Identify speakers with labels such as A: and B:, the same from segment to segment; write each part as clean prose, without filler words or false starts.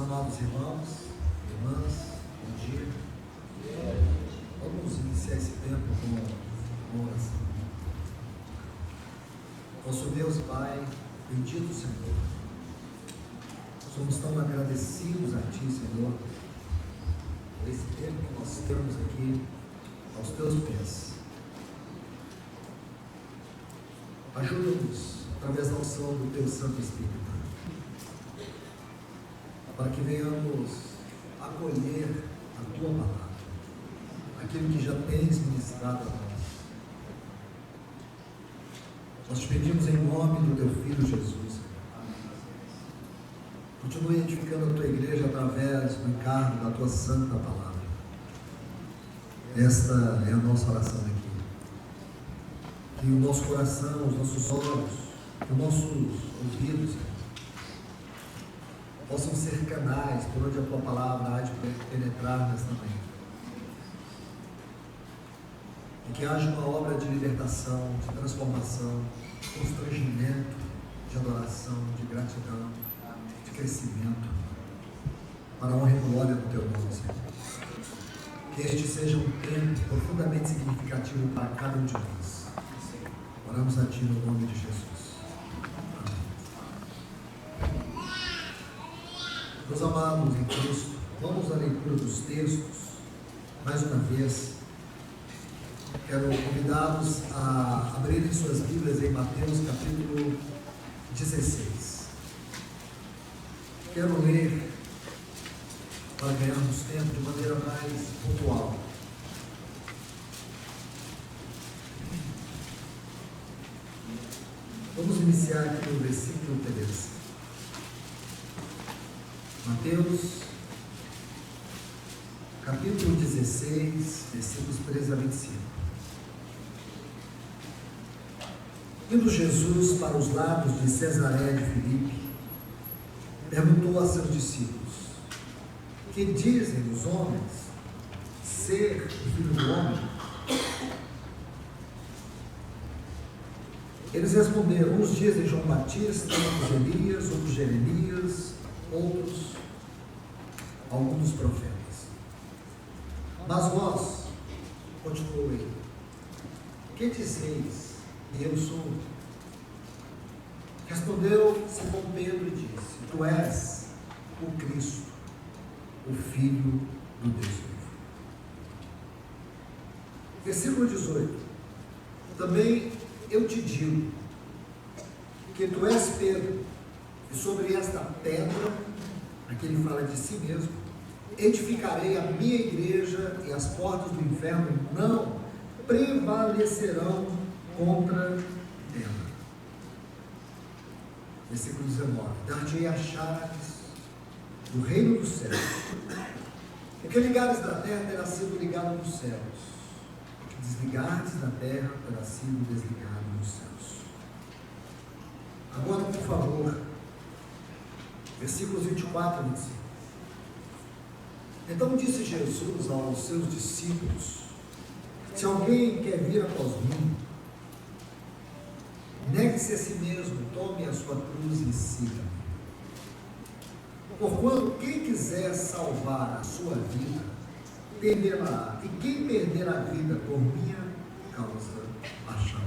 A: Amados irmãos, irmãs, bom dia. Vamos iniciar esse tempo com uma oração. Nosso Deus e Pai, bendito Senhor, somos tão agradecidos a Ti, Senhor, por esse tempo que nós temos aqui aos Teus pés. Ajuda-nos, através da unção do Teu Santo Espírito, para que venhamos acolher a Tua Palavra, aquilo que já tens ministrado a nós. Nós te pedimos em nome do Teu Filho Jesus. Continue edificando a Tua igreja através do encargo da Tua Santa Palavra. Esta é a nossa oração aqui. Que o nosso coração, os nossos olhos, os nossos ouvidos possam ser canais por onde a Tua Palavra há de penetrar nesta manhã. E que haja uma obra de libertação, de transformação, de constrangimento, de adoração, de gratidão, de crescimento, para a honra e glória do Teu nome, Senhor. Que este seja um tempo profundamente significativo para cada um de nós. Oramos a Ti no nome de Jesus. Meus amados em Cristo, vamos à leitura dos textos. Mais uma vez, quero convidá-los a abrirem suas Bíblias em Mateus capítulo 16. Quero ler, para ganharmos tempo de maneira mais pontual. Vamos iniciar aqui no versículo 13. Mateus, capítulo 16, versículos 13 a 25. Indo Jesus para os lados de Cesaré de Filipe, perguntou a seus discípulos: que dizem os homens ser o Filho do Homem? Eles responderam: uns dizem João Batista, outros Elias, outros Jeremias, outros alguns profetas. Mas vós, continuou ele, que dizeis que eu sou? Respondeu Simão Pedro e disse: tu és o Cristo, o Filho do Deus vivo. Versículo 18. Também eu te digo que tu és Pedro, e sobre esta pedra, aqui ele fala de si mesmo, edificarei a minha igreja, e as portas do inferno não prevalecerão contra ela. Versículo 19. Dar-te-ei as chaves do reino dos céus. O que ligares na terra terá sido ligado nos céus, o que desligares na terra terá sido desligado nos céus. Agora, por favor, versículos 24 e 25. Então disse Jesus aos seus discípulos: se alguém quer vir após mim, negue-se a si mesmo, tome a sua cruz e siga-me. Porquanto quem quiser salvar a sua vida, perderá, e quem perder a vida por minha causa, achará.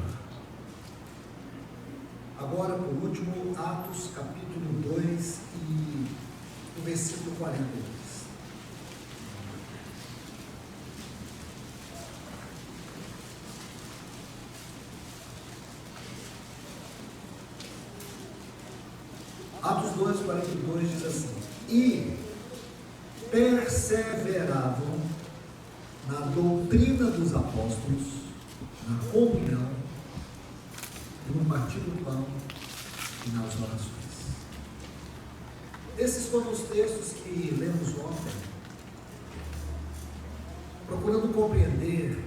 A: Agora, por último, Atos capítulo 2 e o versículo 42. Atos 2, 42 diz assim: e perseveravam na doutrina dos apóstolos, na comunhão, no partir do pão e nas orações. Esses foram os textos que lemos ontem, procurando compreender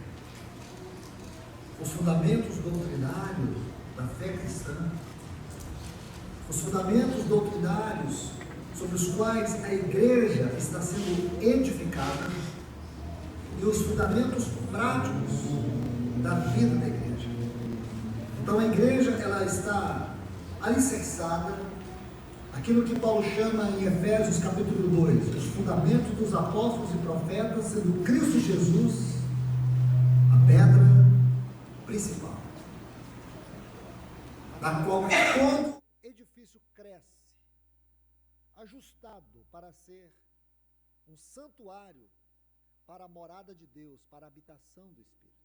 A: os fundamentos doutrinários da fé cristã, os fundamentos doutrinários sobre os quais a igreja está sendo edificada e os fundamentos práticos da vida da igreja. Então a igreja, ela está alicerçada, Aquilo que Paulo chama em Efésios capítulo 2, os fundamentos dos apóstolos e profetas, sendo Cristo Jesus a pedra principal, da qual todo edifício cresce, ajustado para ser um santuário para a morada de Deus, para a habitação do Espírito.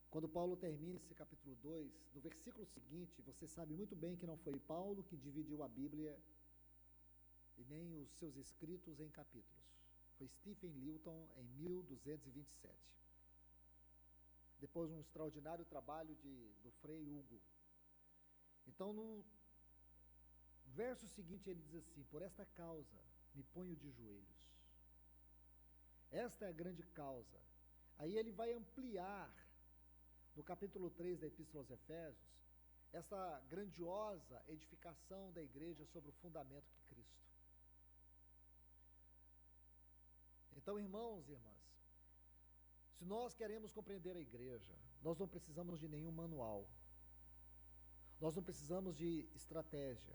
A: Quando Paulo termina esse capítulo 2, no versículo seguinte, você sabe muito bem que não foi Paulo que dividiu a Bíblia e nem os seus escritos em capítulos. Foi Stephen Newton em 1227. Depois um extraordinário trabalho do Frei Hugo. Então, no verso seguinte, ele diz assim: por esta causa me ponho de joelhos. Esta é a grande causa. Aí ele vai ampliar, no capítulo 3 da Epístola aos Efésios, essa grandiosa edificação da igreja sobre o fundamento de Cristo. Então, irmãos e irmãs, se nós queremos compreender a igreja, nós não precisamos de nenhum manual. Nós não precisamos de estratégia.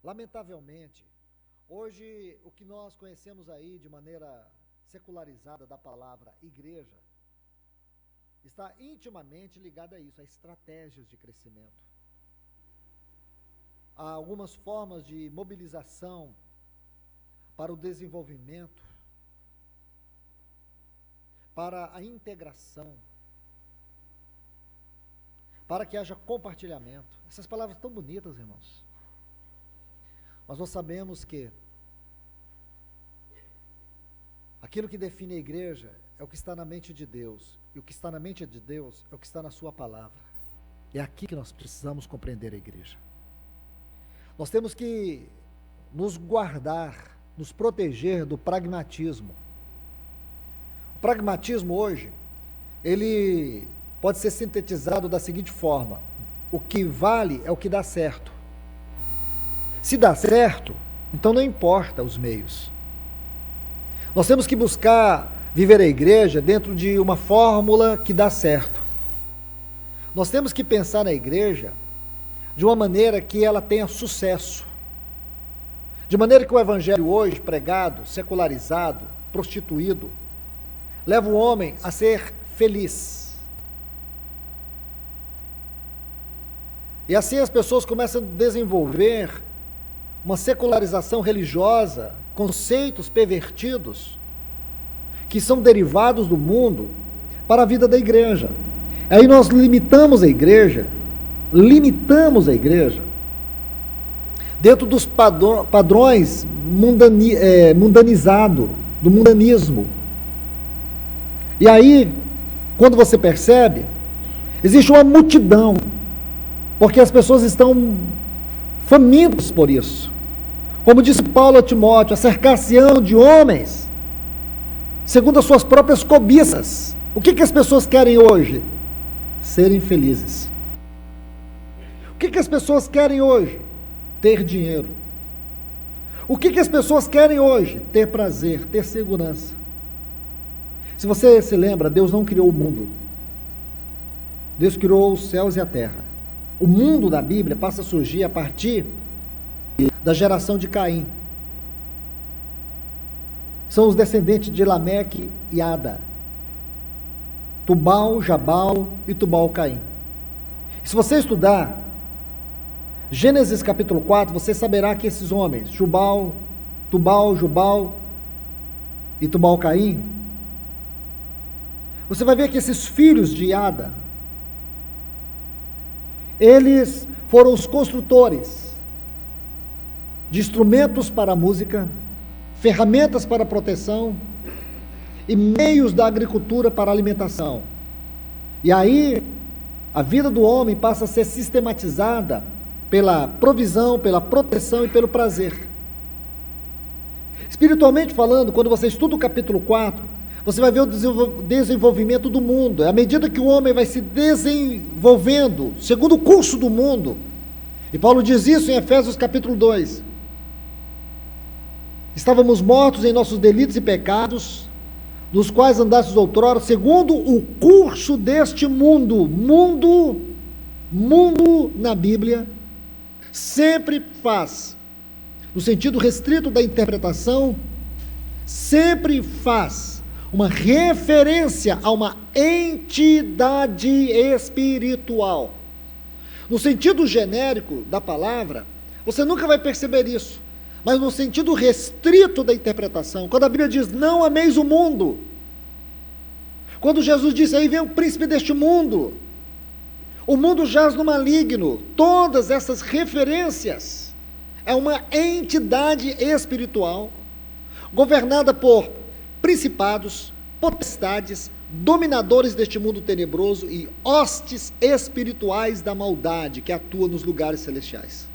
A: Lamentavelmente, hoje o que nós conhecemos aí de maneira secularizada da palavra igreja está intimamente ligado a isso, a estratégias de crescimento. Há algumas formas de mobilização para o desenvolvimento, para a integração, para que haja compartilhamento. Essas palavras tão bonitas, irmãos. Mas nós sabemos que aquilo que define a igreja é o que está na mente de Deus. E o que está na mente de Deus é o que está na sua palavra. É aqui que nós precisamos compreender a igreja. Nós temos que nos guardar, nos proteger do pragmatismo. O pragmatismo hoje, ele pode ser sintetizado da seguinte forma: o que vale é o que dá certo. Se dá certo, então não importa os meios. Nós temos que buscar viver a igreja dentro de uma fórmula que dá certo. Nós temos que pensar na igreja de uma maneira que ela tenha sucesso. De maneira que o evangelho hoje pregado, secularizado, prostituído, leva o homem a ser feliz. E assim as pessoas começam a desenvolver uma secularização religiosa, conceitos pervertidos, que são derivados do mundo para a vida da igreja. Aí nós limitamos a igreja dentro dos padrões mundanizados, do mundanismo. E aí, quando você percebe, existe uma multidão, porque as pessoas estão famintos por isso. Como disse Paulo a Timóteo, acercar-se-ão de homens segundo as suas próprias cobiças. O que as pessoas querem hoje? Serem felizes. O que as pessoas querem hoje? Ter dinheiro. O que as pessoas querem hoje? Ter prazer, ter segurança. Se você se lembra, Deus não criou o mundo. Deus criou os céus e a terra. O mundo da Bíblia passa a surgir a partir da geração de Caim. São os descendentes de Lameque e Ada. Tubal, Jabal e Tubal-Caim. Se você estudar Gênesis capítulo 4, você saberá que esses homens, Jubal, Jubal e Tubal-Caim, você vai ver que esses filhos de Ada, eles foram os construtores de instrumentos para a música, ferramentas para a proteção e meios da agricultura para a alimentação. E aí, a vida do homem passa a ser sistematizada pela provisão, pela proteção e pelo prazer. Espiritualmente falando, quando você estuda o capítulo 4, você vai ver o desenvolvimento do mundo. À medida que o homem vai se desenvolvendo, segundo o curso do mundo, e Paulo diz isso em Efésios capítulo 2, estávamos mortos em nossos delitos e pecados, nos quais andastes outrora, segundo o curso deste mundo. Mundo na Bíblia
B: sempre faz, no sentido restrito da interpretação, sempre faz uma referência a uma entidade espiritual. No sentido genérico da palavra, você nunca vai perceber isso, mas no sentido restrito da interpretação, quando a Bíblia diz, não ameis o mundo, quando Jesus disse, aí vem o príncipe deste mundo, o mundo jaz no maligno, todas essas referências, é uma entidade espiritual, governada por principados, potestades, dominadores deste mundo tenebroso e hostes espirituais da maldade que atuam nos lugares celestiais.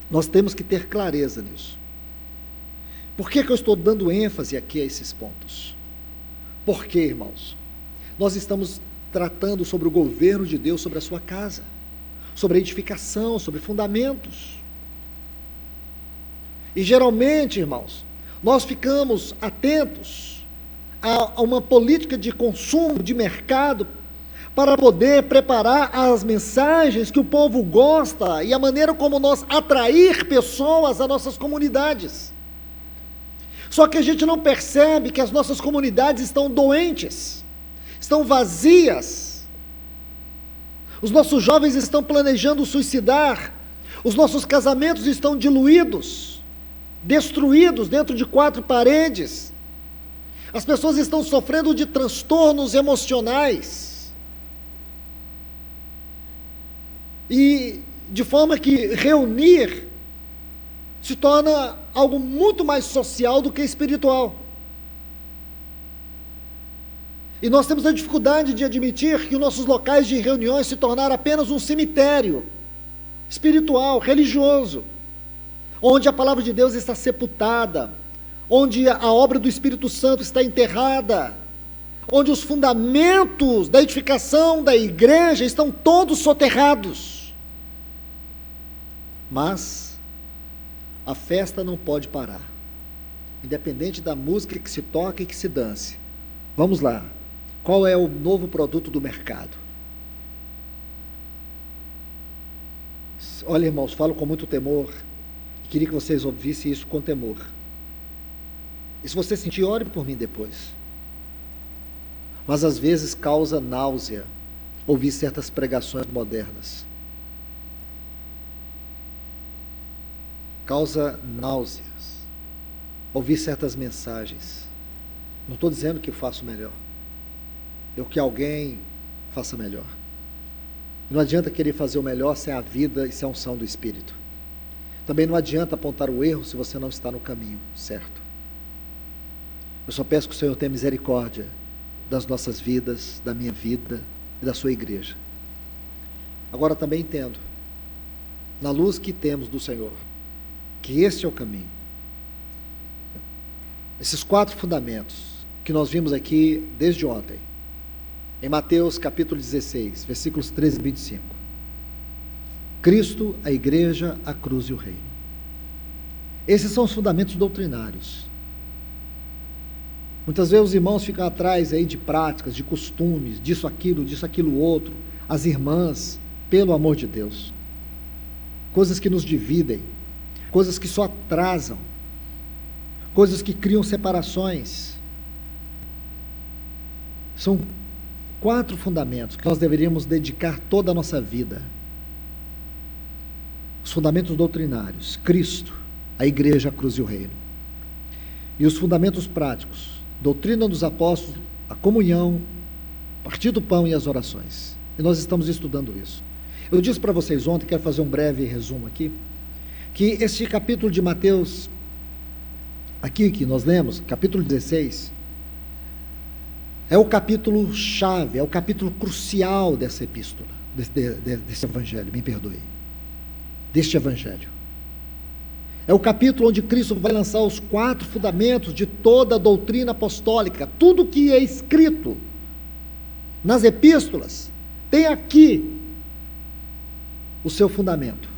B: Nós temos que ter clareza nisso. Por que eu estou dando ênfase aqui a esses pontos? Porque, irmãos, nós estamos tratando sobre o governo de Deus sobre a sua casa, sobre a edificação, sobre fundamentos. E geralmente, irmãos, nós ficamos atentos a uma política de consumo, de mercado, para poder preparar as mensagens que o povo gosta e a maneira como nós atrair pessoas às nossas comunidades. Só que a gente não percebe que as nossas comunidades estão doentes, estão vazias. Os nossos jovens estão planejando suicidar, os nossos casamentos estão diluídos, destruídos dentro de 4 paredes. As pessoas estão sofrendo de transtornos emocionais. E de forma que reunir se torna algo muito mais social do que espiritual. E nós temos a dificuldade de admitir que os nossos locais de reuniões se tornaram apenas um cemitério espiritual, religioso, onde a palavra de Deus está sepultada, onde a obra do Espírito Santo está enterrada, onde os fundamentos da edificação da igreja estão todos soterrados. Mas a festa não pode parar, independente da música que se toque e que se dance. Vamos lá, qual é o novo produto do mercado? Olha, irmãos, falo com muito temor, queria que vocês ouvissem isso com temor. E se você sentir, ore por mim depois. Mas às vezes causa náusea ouvir certas pregações modernas. Causa náuseas ouvir certas mensagens. Não estou dizendo que eu faço melhor, ou que alguém faça melhor. Não adianta querer fazer o melhor se é a vida e se é a unção do Espírito. Também não adianta apontar o erro se você não está no caminho certo. Eu só peço que o Senhor tenha misericórdia das nossas vidas, da minha vida e da sua igreja. Agora também entendo, na luz que temos do Senhor, que esse é o caminho. Esses 4 fundamentos que nós vimos aqui desde ontem, em Mateus capítulo 16, versículos 13 e 25. Cristo, a igreja, a cruz e o reino. Esses são os fundamentos doutrinários. Muitas vezes os irmãos ficam atrás aí de práticas, de costumes, disso, aquilo, outro, as irmãs, pelo amor de Deus. Coisas que nos dividem, coisas que só atrasam, coisas que criam separações. São 4 fundamentos que nós deveríamos dedicar toda a nossa vida. Os fundamentos doutrinários, Cristo, a igreja, a cruz e o reino. E os fundamentos práticos, doutrina dos apóstolos, a comunhão, partir do pão e as orações. E nós estamos estudando isso. Eu disse para vocês ontem, quero fazer um breve resumo aqui, que este capítulo de Mateus, aqui que nós lemos, capítulo 16, é o capítulo chave, é o capítulo crucial dessa epístola, desse evangelho, me perdoe, deste evangelho. É o capítulo onde Cristo vai lançar os 4 fundamentos de toda a doutrina apostólica. Tudo que é escrito nas epístolas tem aqui o seu fundamento.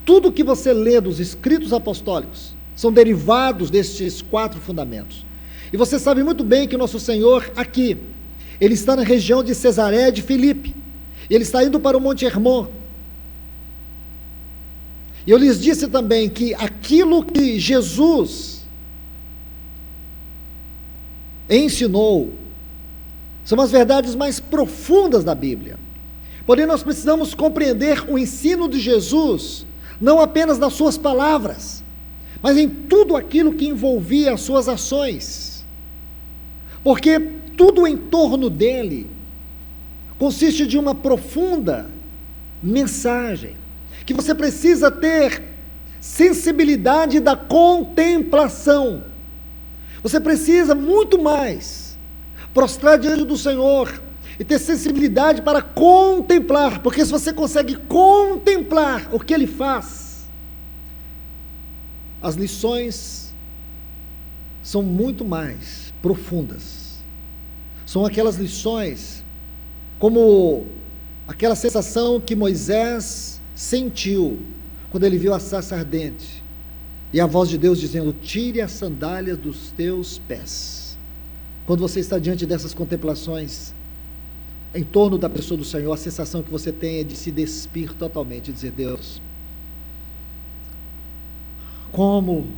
B: Tudo que você lê dos escritos apostólicos são derivados destes 4 fundamentos. E você sabe muito bem que o nosso Senhor aqui, Ele está na região de Cesareia de Filipe, Ele está indo para o Monte Hermon, E eu lhes disse também que aquilo que Jesus ensinou são as verdades mais profundas da Bíblia. Porém, nós precisamos compreender o ensino de Jesus, não apenas nas suas palavras, mas em tudo aquilo que envolvia as suas ações. Porque tudo em torno dele consiste de uma profunda mensagem, que você precisa ter sensibilidade da contemplação. Você precisa muito mais prostrar diante do Senhor e ter sensibilidade para contemplar, porque se você consegue contemplar o que Ele faz, as lições são muito mais profundas. São aquelas lições, como aquela sensação que Moisés sentiu quando ele viu a sarça ardente e a voz de Deus dizendo: tire as sandálias dos teus pés. Quando você está diante dessas contemplações em torno da pessoa do Senhor, a sensação que você tem é de se despir totalmente, de dizer: Deus, como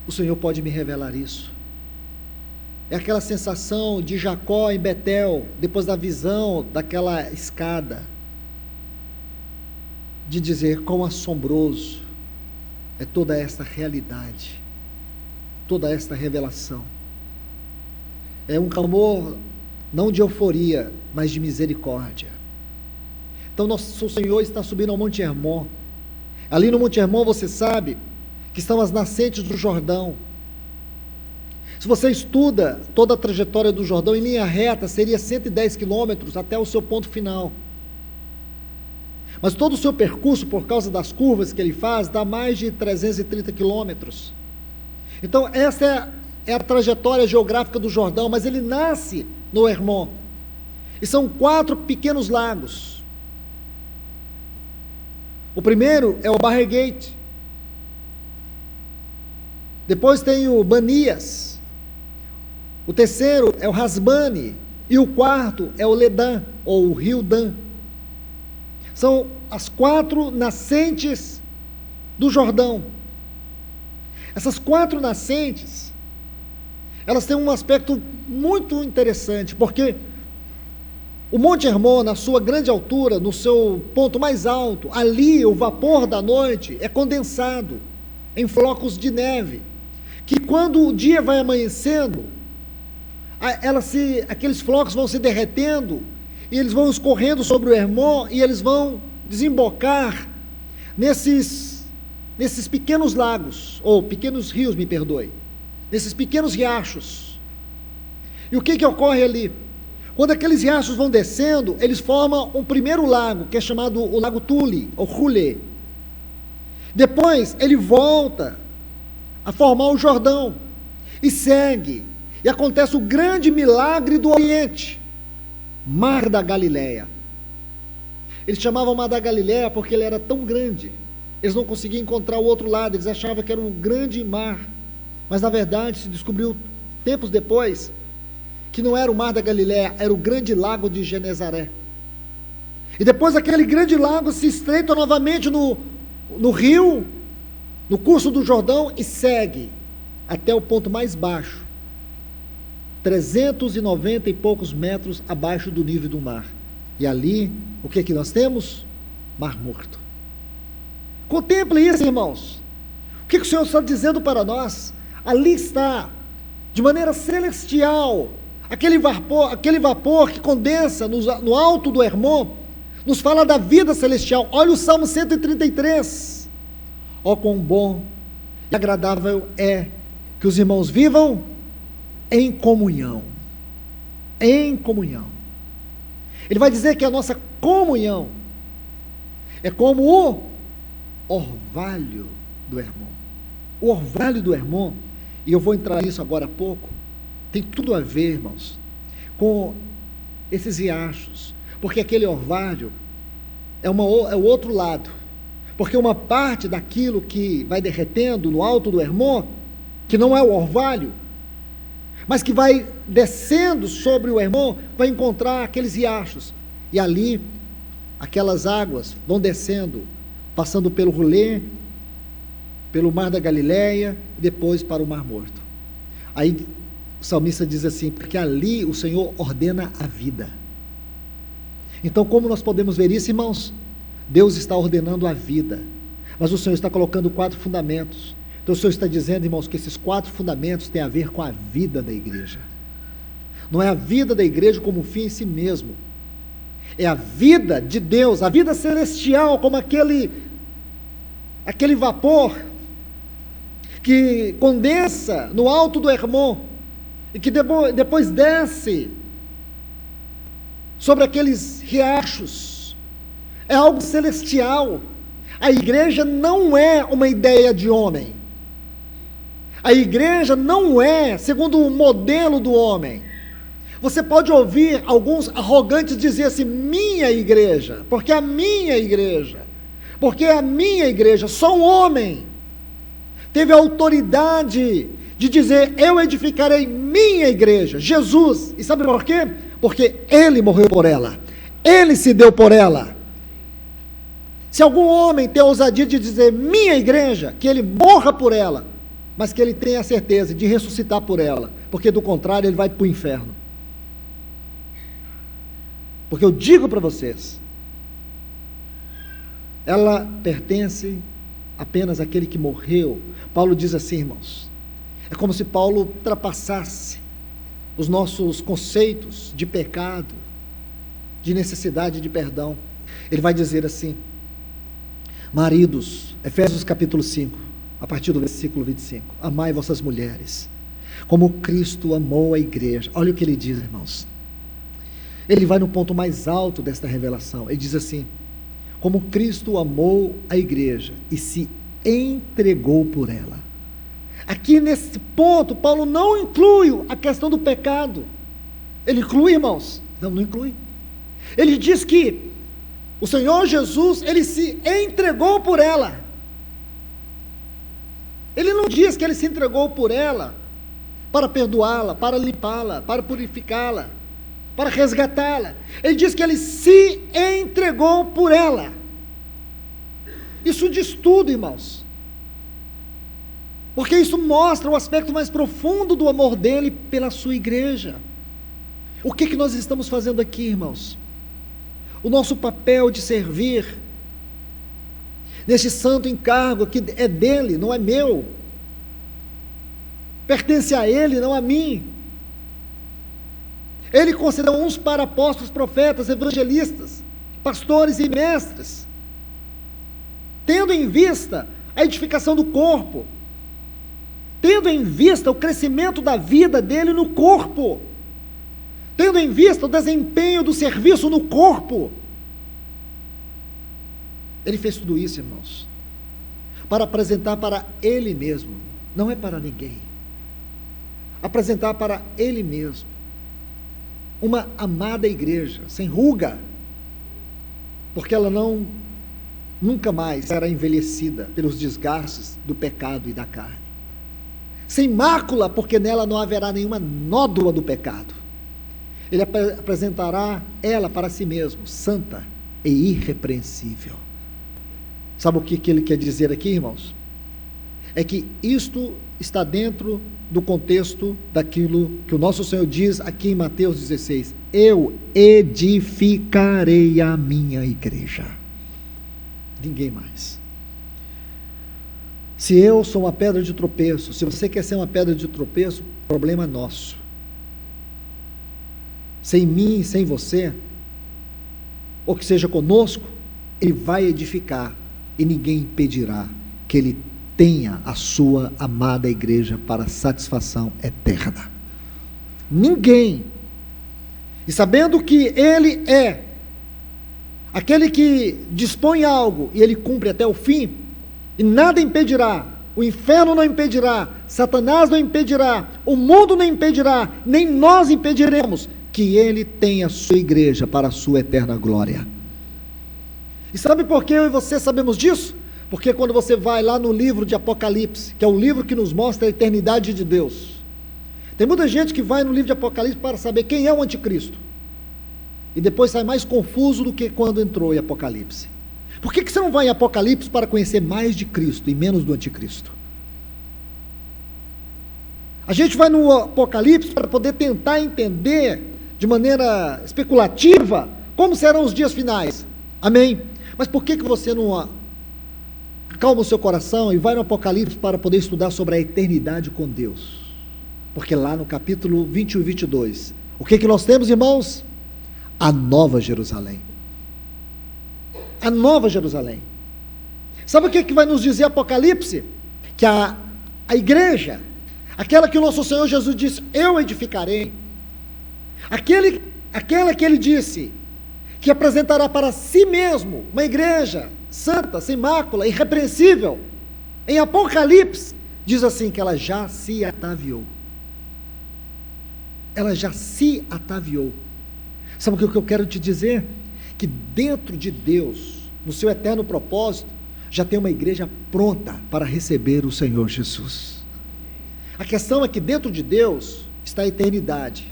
B: o Senhor pode me revelar isso? É aquela sensação de Jacó em Betel, depois da visão daquela escada, de dizer: quão assombroso é toda esta realidade, toda esta revelação. É um clamor não de euforia, mas de misericórdia. Então nosso Senhor está subindo ao Monte Hermon. Ali no Monte Hermon, você sabe que estão as nascentes do Jordão. Se você estuda toda a trajetória do Jordão em linha reta, seria 110 quilômetros até o seu ponto final. Mas todo o seu percurso, por causa das curvas que ele faz, dá mais de 330 quilômetros. Então essa é a trajetória geográfica do Jordão, mas ele nasce no Hermon. E são 4 pequenos lagos. O primeiro é o Barregate. Depois tem o Banias. O terceiro é o Hasbane. E o quarto é o Ledã, ou o Rio Dan. São as 4 nascentes do Jordão. Essas 4 nascentes, elas têm um aspecto muito interessante, porque o Monte Hermon, na sua grande altura, no seu ponto mais alto, ali o vapor da noite é condensado em flocos de neve, que quando o dia vai amanhecendo, aqueles flocos vão se derretendo, e eles vão escorrendo sobre o Hermon, e eles vão desembocar nesses pequenos lagos, ou pequenos rios, me perdoe, nesses pequenos riachos. E o que ocorre ali? Quando aqueles riachos vão descendo, eles formam um primeiro lago, que é chamado o Lago Tule, ou Hulé. Depois, ele volta a formar o Jordão, e segue, e acontece o grande milagre do Oriente, Mar da Galileia. Eles chamavam Mar da Galileia porque ele era tão grande, eles não conseguiam encontrar o outro lado, eles achavam que era um grande mar, mas na verdade se descobriu tempos depois que não era o Mar da Galileia, era o grande lago de Genezaré. E depois aquele grande lago se estreita novamente no rio, no curso do Jordão, e segue até o ponto mais baixo, 390 e poucos metros abaixo do nível do mar. E ali, o que nós temos? Mar Morto. Contemple isso, irmãos. O que o Senhor está dizendo para nós? Ali está, de maneira celestial, aquele vapor que condensa no alto do Hermon, nos fala da vida celestial. Olha o Salmo 133. Ó, quão bom e agradável é que os irmãos vivam em comunhão. Em comunhão. Ele vai dizer que a nossa comunhão é como o orvalho do Hermon. O orvalho do Hermon, e eu vou entrar nisso agora há pouco, tem tudo a ver, irmãos, com esses riachos, porque aquele orvalho é o outro lado, porque uma parte daquilo que vai derretendo no alto do Hermon, que não é o orvalho, mas que vai descendo sobre o Hermon, vai encontrar aqueles riachos, e ali aquelas águas vão descendo passando pelo Rolê, pelo Mar da Galileia, e depois para o Mar Morto. Aí o salmista diz assim, porque ali o Senhor ordena a vida. Então, como nós podemos ver isso, irmãos? Deus está ordenando a vida, mas o Senhor está colocando 4 fundamentos. Então o Senhor está dizendo, irmãos, que esses 4 fundamentos têm a ver com a vida da igreja. Não é a vida da igreja como fim em si mesmo, é a vida de Deus, a vida celestial, como aquele vapor que condensa no alto do Hermon e que depois desce sobre aqueles riachos. É algo celestial. A igreja não é uma ideia de homem. A igreja não é segundo o modelo do homem. Você pode ouvir alguns arrogantes dizer assim, minha igreja, porque a minha igreja, só um homem teve a autoridade de dizer, eu edificarei minha igreja, Jesus. E sabe por quê? Porque Ele morreu por ela, Ele se deu por ela. Se algum homem tem a ousadia de dizer, minha igreja, que ele morra por ela, mas que ele tenha a certeza de ressuscitar por ela, porque do contrário ele vai para o inferno. Porque eu digo para vocês, ela pertence apenas àquele que morreu. Paulo diz assim, irmãos, é como se Paulo ultrapassasse os nossos conceitos de pecado, de necessidade de perdão. Ele vai dizer assim, maridos, Efésios capítulo 5, a partir do versículo 25, amai vossas mulheres, como Cristo amou a igreja. Olha o que ele diz, irmãos. Ele vai no ponto mais alto desta revelação. Ele diz assim, como Cristo amou a igreja e se entregou por ela. Aqui nesse ponto, Paulo não inclui a questão do pecado. Ele inclui, irmãos? Não inclui. Ele diz que o Senhor Jesus, Ele se entregou por ela. Ele não diz que Ele se entregou por ela para perdoá-la, para limpá-la, para purificá-la, para resgatá-la. Ele diz que Ele se entregou por ela. Isso diz tudo, irmãos. Porque isso mostra o aspecto mais profundo do amor dele pela sua igreja. O que nós estamos fazendo aqui, irmãos? O nosso papel de servir neste santo encargo que é dele, não é meu. Pertence a ele, não a mim. Ele concedeu uns para apóstolos, profetas, evangelistas, pastores e mestres, tendo em vista a edificação do corpo, tendo em vista o crescimento da vida dele no corpo, tendo em vista o desempenho do serviço no corpo. Ele fez tudo isso, irmãos, para apresentar para ele mesmo, não é para ninguém, apresentar para ele mesmo uma amada igreja, sem ruga, porque ela nunca mais será envelhecida pelos desgastes do pecado e da carne, sem mácula, porque nela não haverá nenhuma nódoa do pecado. Ele apresentará ela para si mesmo, santa e irrepreensível. Sabe o que ele quer dizer aqui, irmãos? É que isto está dentro do contexto daquilo que o nosso Senhor diz aqui em Mateus 16, eu edificarei a minha igreja, ninguém mais. Se eu sou uma pedra de tropeço, se você quer ser uma pedra de tropeço, problema nosso. Sem mim, sem você, ou que seja conosco, ele vai edificar e ninguém impedirá que ele tenha a sua amada igreja para satisfação eterna. Ninguém. E sabendo que ele é aquele que dispõe algo e ele cumpre até o fim, e nada impedirá, o inferno não impedirá, Satanás não impedirá, o mundo não impedirá, nem nós impediremos que ele tenha a sua igreja para a sua eterna glória. E sabe por que eu e você sabemos disso? Porque quando você vai lá no livro de Apocalipse, que é o livro que nos mostra a eternidade de Deus, tem muita gente que vai no livro de Apocalipse para saber quem é o anticristo, e depois sai mais confuso do que quando entrou em Apocalipse, Por que você não vai em Apocalipse para conhecer mais de Cristo e menos do anticristo? A gente vai no Apocalipse para poder tentar entender de maneira especulativa como serão os dias finais. Amém? Mas por que você não calma o seu coração e vai no Apocalipse para poder estudar sobre a eternidade com Deus? Porque lá no capítulo 21 e 22, o que nós temos, irmãos? A Nova Jerusalém. A Nova Jerusalém. Sabe o que vai nos dizer Apocalipse? Que a igreja, aquela que o nosso Senhor Jesus disse, eu edificarei, aquela que ele disse, que apresentará para si mesmo uma igreja santa, sem mácula, irrepreensível, em Apocalipse, diz assim, que ela já se ataviou. Ela já se ataviou. Sabe o que eu quero te dizer? Que dentro de Deus, no seu eterno propósito, já tem uma igreja pronta para receber o Senhor Jesus. A questão é que dentro de Deus está a eternidade.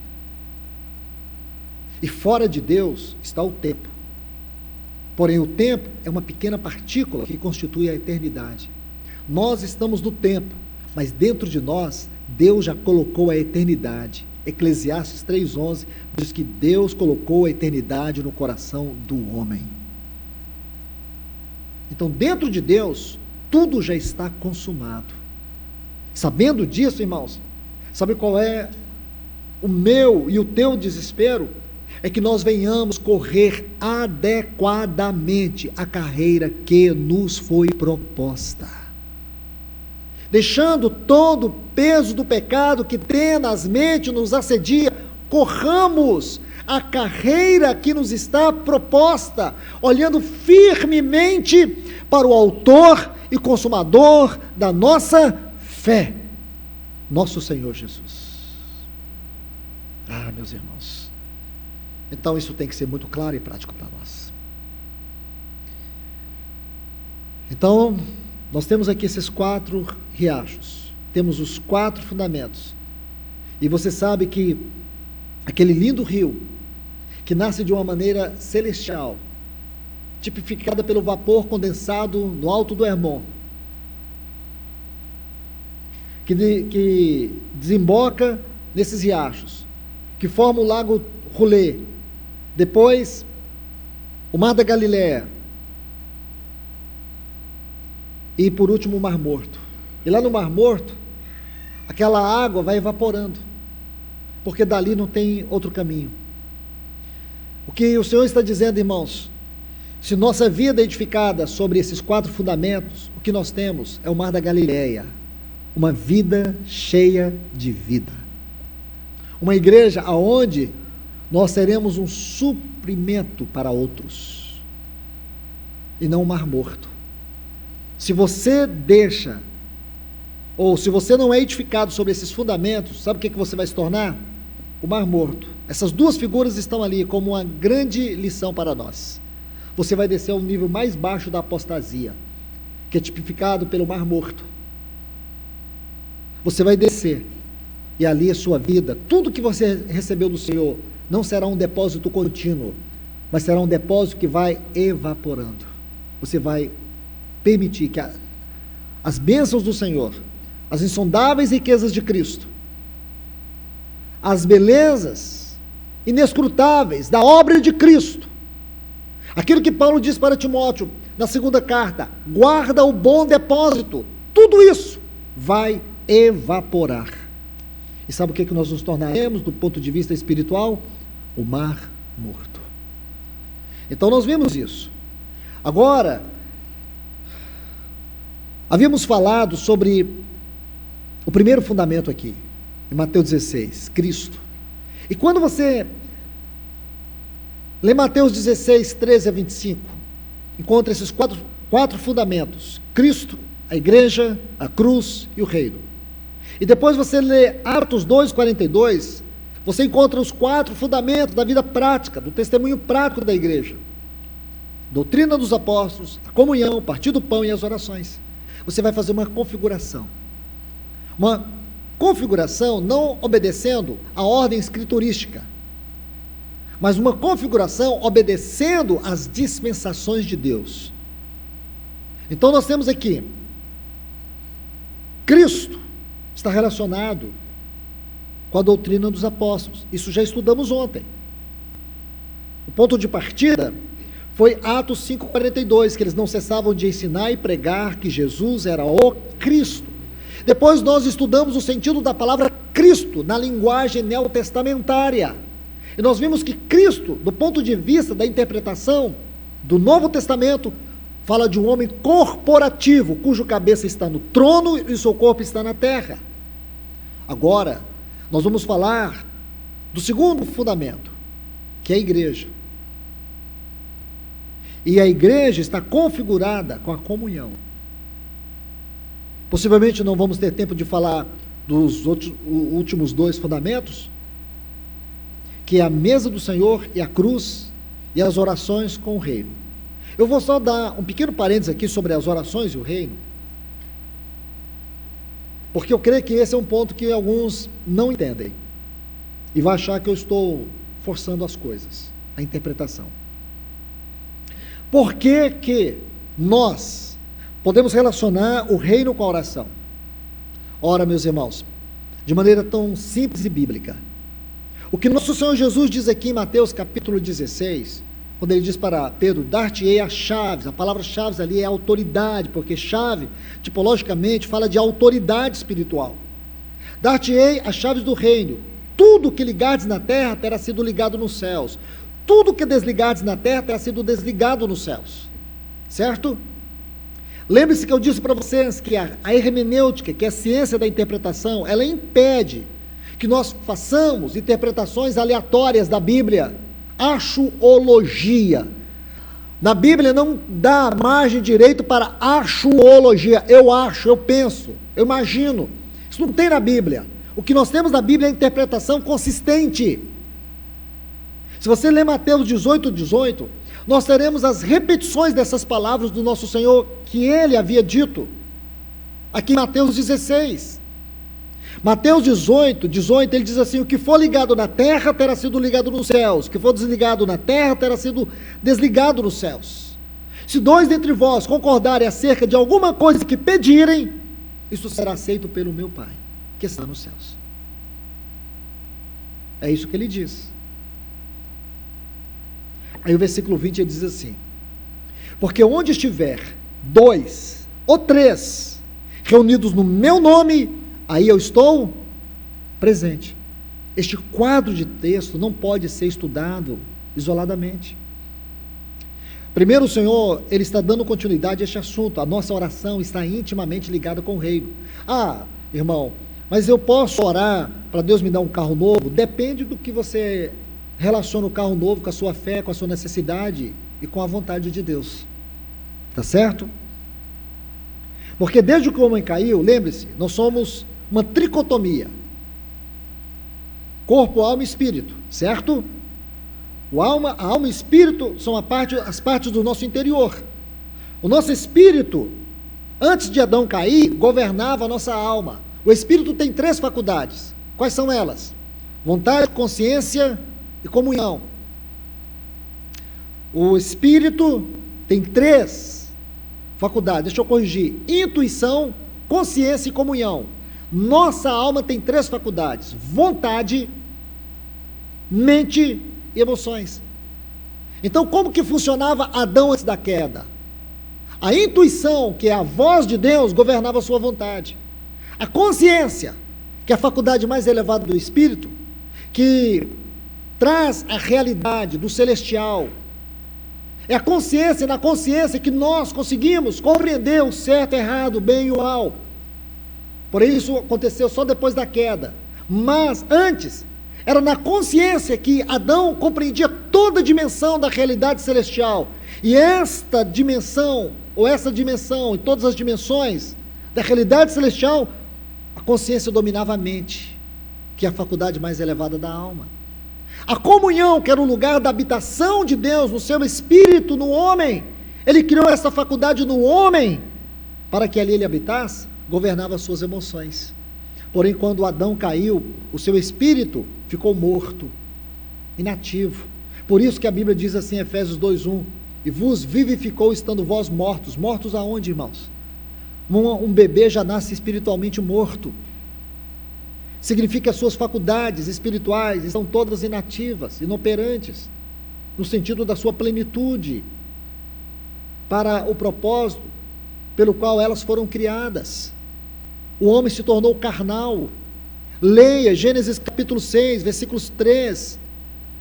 B: E fora de Deus está o tempo. Porém, o tempo é uma pequena partícula que constitui a eternidade. Nós estamos no tempo, mas dentro de nós, Deus já colocou a eternidade. Eclesiastes 3:11 diz que Deus colocou a eternidade no coração do homem. Então, dentro de Deus, tudo já está consumado. Sabendo disso, irmãos, sabe qual é o meu e o teu desespero? É que nós venhamos correr adequadamente a carreira que nos foi proposta, deixando todo o peso do pecado que tenazmente nos assedia. Corramos a carreira que nos está proposta, olhando firmemente para o autor e consumador da nossa fé, nosso Senhor Jesus. Ah, meus irmãos, então isso tem que ser muito claro e prático para nós. Então, nós temos aqui esses 4 riachos, temos os 4 fundamentos, e você sabe que aquele lindo rio, que nasce de uma maneira celestial, tipificada pelo vapor condensado no alto do Hermon, que desemboca nesses riachos, que forma o lago Rolê, depois o Mar da Galileia, e por último o Mar Morto. E lá no Mar Morto, aquela água vai evaporando, porque dali não tem outro caminho. O que o Senhor está dizendo, irmãos, se nossa vida é edificada sobre esses 4 fundamentos, o que nós temos é o Mar da Galileia, uma vida cheia de vida, uma igreja aonde nós seremos um suprimento para outros, e não um mar morto. Se você deixa, ou se você não é edificado sobre esses fundamentos, sabe o que você vai se tornar? O mar morto. Essas 2 figuras estão ali como uma grande lição para nós. Você vai descer ao nível mais baixo da apostasia, que é tipificado pelo mar morto. Você vai descer, e ali a sua vida, tudo que você recebeu do Senhor, não será um depósito contínuo, mas será um depósito que vai evaporando. Você vai permitir que as bênçãos do Senhor, as insondáveis riquezas de Cristo, as belezas inescrutáveis da obra de Cristo, aquilo que Paulo diz para Timóteo na 2ª carta, guarda o bom depósito, tudo isso vai evaporar. E sabe o que nós nos tornaremos do ponto de vista espiritual? O mar morto. Então nós vimos isso. Agora, havíamos falado sobre o primeiro fundamento aqui, em Mateus 16, Cristo. E quando você lê Mateus 16, 13 a 25, encontra esses quatro fundamentos: Cristo, a igreja, a cruz e o reino. E depois você lê Atos 2, 42, você encontra os 4 fundamentos da vida prática, do testemunho prático da igreja: doutrina dos apóstolos, a comunhão, o partir do pão e as orações. Você vai fazer uma configuração não obedecendo a ordem escriturística, mas uma configuração obedecendo às dispensações de Deus. Então nós temos aqui, Cristo está relacionado com a doutrina dos apóstolos. Isso já estudamos ontem. O ponto de partida foi Atos 5,42, que eles não cessavam de ensinar e pregar que Jesus era o Cristo. Depois nós estudamos o sentido da palavra Cristo na linguagem neotestamentária. E nós vimos que Cristo, do ponto de vista da interpretação do Novo Testamento, fala de um homem corporativo, cujo cabeça está no trono e o seu corpo está na terra. Agora, nós vamos falar do segundo fundamento, que é a igreja. E a igreja está configurada com a comunhão. Possivelmente não vamos ter tempo de falar dos últimos dois fundamentos, que é a mesa do Senhor e a cruz e as orações com o reino. Eu vou só dar um pequeno parênteses aqui sobre as orações e o reino, porque eu creio que esse é um ponto que alguns não entendem e vão achar que eu estou forçando as coisas, a interpretação. Por que que nós podemos relacionar o reino com a oração? Ora, meus irmãos, de maneira tão simples e bíblica, o que nosso Senhor Jesus diz aqui em Mateus capítulo 16, quando ele diz para Pedro, dar-te-ei as chaves, a palavra chaves ali é autoridade, porque chave, tipologicamente, fala de autoridade espiritual. Dar-te-ei as chaves do reino, tudo que ligares na terra terá sido ligado nos céus, tudo que desligares na terra terá sido desligado nos céus, certo? Lembre-se que eu disse para vocês que a hermenêutica, que é a ciência da interpretação, ela impede que nós façamos interpretações aleatórias da Bíblia, achuologia. Na Bíblia não dá margem direito para achuologia, eu acho, eu penso, eu imagino, isso não tem na Bíblia. O que nós temos na Bíblia é interpretação consistente. Se você ler Mateus 18, nós teremos as repetições dessas palavras do nosso Senhor, que Ele havia dito, aqui em Mateus 16. Mateus 18, ele diz assim, o que for ligado na terra terá sido ligado nos céus, o que for desligado na terra terá sido desligado nos céus. Se dois dentre vós concordarem acerca de alguma coisa que pedirem, isso será aceito pelo meu Pai, que está nos céus. É isso que ele diz. Aí o versículo 20 ele diz assim, porque onde estiver 2 ou 3 reunidos no meu nome, aí eu estou presente. Este quadro de texto não pode ser estudado isoladamente. Primeiro, o Senhor, Ele está dando continuidade a este assunto. A nossa oração está intimamente ligada com o reino. Ah, irmão, mas eu posso orar para Deus me dar um carro novo? Depende do que você relaciona o carro novo com a sua fé, com a sua necessidade e com a vontade de Deus. Tá certo? Porque desde que o homem caiu, lembre-se, nós somos uma tricotomia. Corpo, alma e espírito, certo? A alma e o espírito são as partes do nosso interior. O nosso espírito, antes de Adão cair, governava a nossa alma. O espírito tem 3 faculdades. Quais são elas? Vontade, consciência e comunhão. O espírito tem 3 faculdades. Deixa eu corrigir. Intuição, consciência e comunhão. Nossa alma tem 3 faculdades: vontade, mente e emoções. Então, como que funcionava Adão antes da queda? A intuição, que é a voz de Deus, governava a sua vontade. A consciência, que é a faculdade mais elevada do espírito, que traz a realidade do celestial. É a consciência, na consciência que nós conseguimos compreender o certo, o errado, o bem e o mal. Porém, isso aconteceu só depois da queda. Mas antes, era na consciência que Adão compreendia toda a dimensão da realidade celestial. E esta dimensão, ou essa dimensão, e todas as dimensões da realidade celestial, a consciência dominava a mente, que é a faculdade mais elevada da alma. A comunhão, que era o lugar da habitação de Deus no seu espírito, no homem, Ele criou essa faculdade no homem, para que ali ele habitasse, governava as suas emoções. Porém, quando Adão caiu, o seu espírito ficou morto, inativo. Por isso que a Bíblia diz assim, em Efésios 2:1, e vos vivificou estando vós mortos. Mortos aonde, irmãos? Um bebê já nasce espiritualmente morto. Significa que as suas faculdades espirituais estão todas inativas, inoperantes, no sentido da sua plenitude, para o propósito pelo qual elas foram criadas. O homem se tornou carnal. Leia Gênesis capítulo 6, versículos 3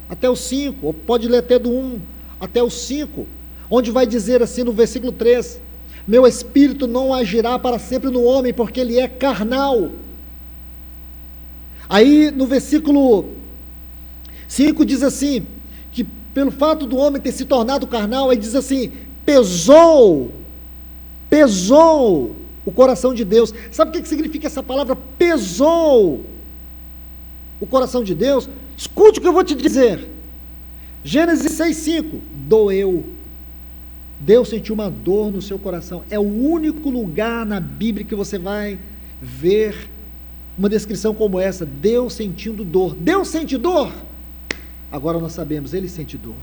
B: até o 5, ou pode ler até do 1 até o 5, onde vai dizer assim no versículo 3: meu espírito não agirá para sempre no homem, porque ele é carnal. Aí no versículo 5 diz assim, que pelo fato do homem ter se tornado carnal, ele diz assim, pesou o coração de Deus. Sabe o que significa essa palavra? Pesou o coração de Deus. Escute o que eu vou te dizer. Gênesis 6,5, doeu. Deus sentiu uma dor no seu coração. É o único lugar na Bíblia que você vai ver uma descrição como essa, Deus sentindo dor. Deus sente dor? Agora nós sabemos, Ele sente dor.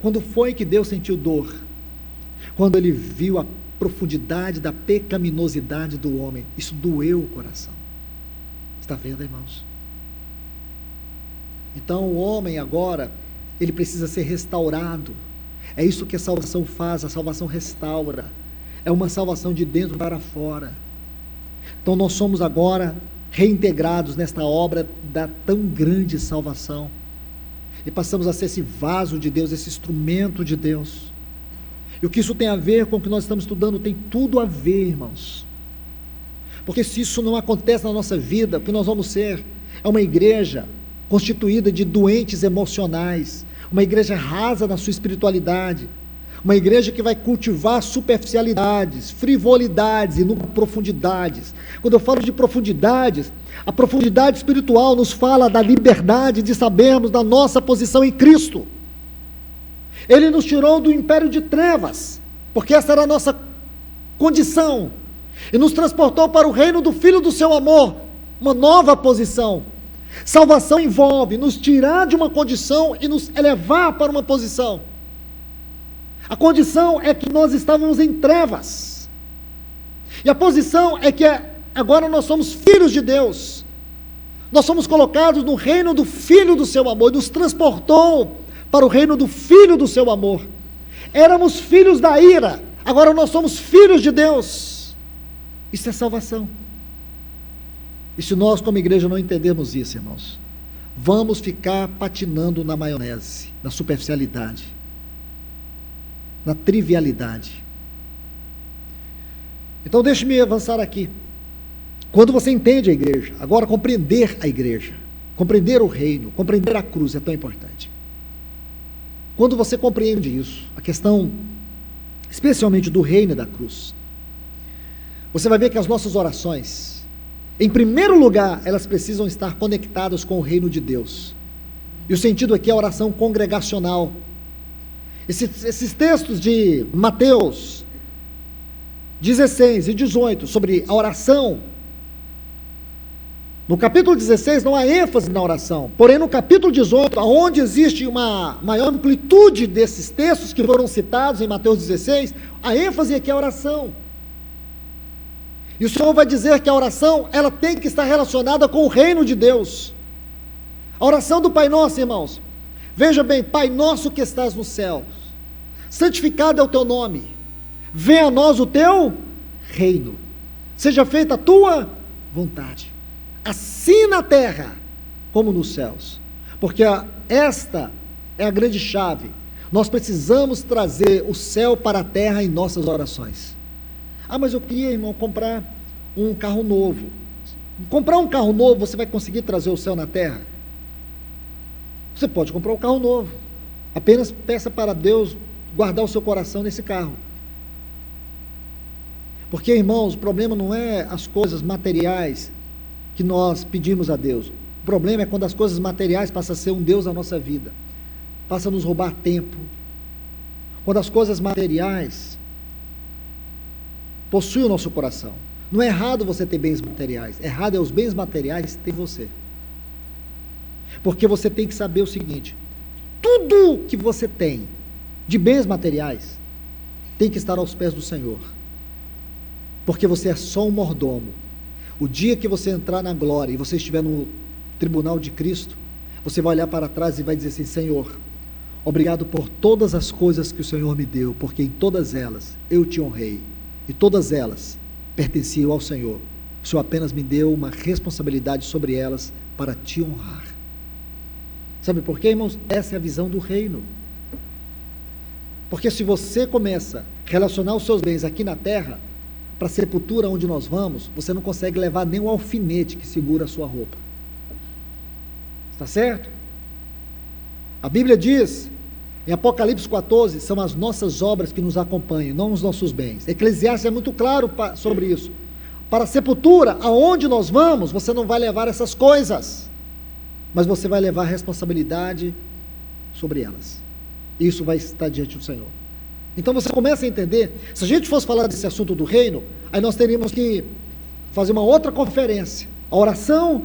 B: Quando foi que Deus sentiu dor? Quando Ele viu a profundidade da pecaminosidade do homem. Isso doeu o coração. Está vendo, irmãos? Então o homem agora, ele precisa ser restaurado. É isso que a salvação faz, a salvação restaura. É uma salvação de dentro para fora. Então nós somos agora reintegrados nesta obra da tão grande salvação. E passamos a ser esse vaso de Deus, esse instrumento de Deus. E o que isso tem a ver com o que nós estamos estudando? Tem tudo a ver, irmãos. Porque se isso não acontece na nossa vida, o que nós vamos ser é uma igreja constituída de doentes emocionais, uma igreja rasa na sua espiritualidade, uma igreja que vai cultivar superficialidades, frivolidades e não profundidades. Quando eu falo de profundidades, a profundidade espiritual nos fala da liberdade de sabermos da nossa posição em Cristo. Ele nos tirou do império de trevas, porque essa era a nossa condição, e nos transportou para o reino do Filho do seu amor, uma nova posição. Salvação envolve nos tirar de uma condição e nos elevar para uma posição. A condição é que nós estávamos em trevas, e a posição é que agora nós somos filhos de Deus. Nós somos colocados no reino do Filho do seu amor, e nos transportou para o reino do Filho do seu amor. Éramos filhos da ira, agora nós somos filhos de Deus. Isso é salvação. E se nós como igreja não entendermos isso, irmãos, vamos ficar patinando na maionese, na superficialidade, na trivialidade. Então deixe-me avançar aqui. Quando você entende a igreja, agora compreender a igreja, compreender o reino, compreender a cruz é tão importante. Quando você compreende isso, a questão especialmente do reino e da cruz, você vai ver que as nossas orações, em primeiro lugar, elas precisam estar conectadas com o reino de Deus. E o sentido aqui é a oração congregacional. Esses textos de Mateus 16 e 18 sobre a oração, no capítulo 16 não há ênfase na oração, porém no capítulo 18, onde existe uma maior amplitude desses textos que foram citados em Mateus 16, a ênfase aqui é a oração. E o Senhor vai dizer que a oração, ela tem que estar relacionada com o reino de Deus. A oração do Pai Nosso, irmãos, veja bem, Pai Nosso que estás nos céus, santificado é o teu nome, venha a nós o teu reino, seja feita a tua vontade, assim na terra como nos céus, porque esta é a grande chave. Nós precisamos trazer o céu para a terra em nossas orações. Ah, mas eu queria, irmão, comprar um carro novo. Comprar um carro novo, você vai conseguir trazer o céu na terra? Você pode comprar um carro novo, apenas peça para Deus guardar o seu coração nesse carro. Porque, irmãos, o problema não é as coisas materiais que nós pedimos a Deus. O problema é quando as coisas materiais passam a ser um Deus na nossa vida, passa a nos roubar tempo. Quando as coisas materiais possuem o nosso coração. Não é errado você ter bens materiais, errado é os bens materiais ter você. Porque você tem que saber o seguinte: tudo que você tem de bens materiais, tem que estar aos pés do Senhor, porque você é só um mordomo. O dia que você entrar na glória e você estiver no tribunal de Cristo, você vai olhar para trás e vai dizer assim: Senhor, obrigado por todas as coisas que o Senhor me deu, porque em todas elas eu te honrei, e todas elas pertenciam ao Senhor. O Senhor apenas me deu uma responsabilidade sobre elas para te honrar. Sabe por quê, irmãos? Essa é a visão do reino. Porque se você começa a relacionar os seus bens aqui na terra, para a sepultura onde nós vamos, você não consegue levar nem um alfinete que segura a sua roupa. Está certo? A Bíblia diz, em Apocalipse 14, são as nossas obras que nos acompanham, não os nossos bens. Eclesiastes é muito claro sobre isso. Para a sepultura, aonde nós vamos, você não vai levar essas coisas, mas você vai levar a responsabilidade sobre elas. Isso vai estar diante do Senhor. Então você começa a entender. Se a gente fosse falar desse assunto do reino, aí nós teríamos que fazer uma outra conferência. A oração,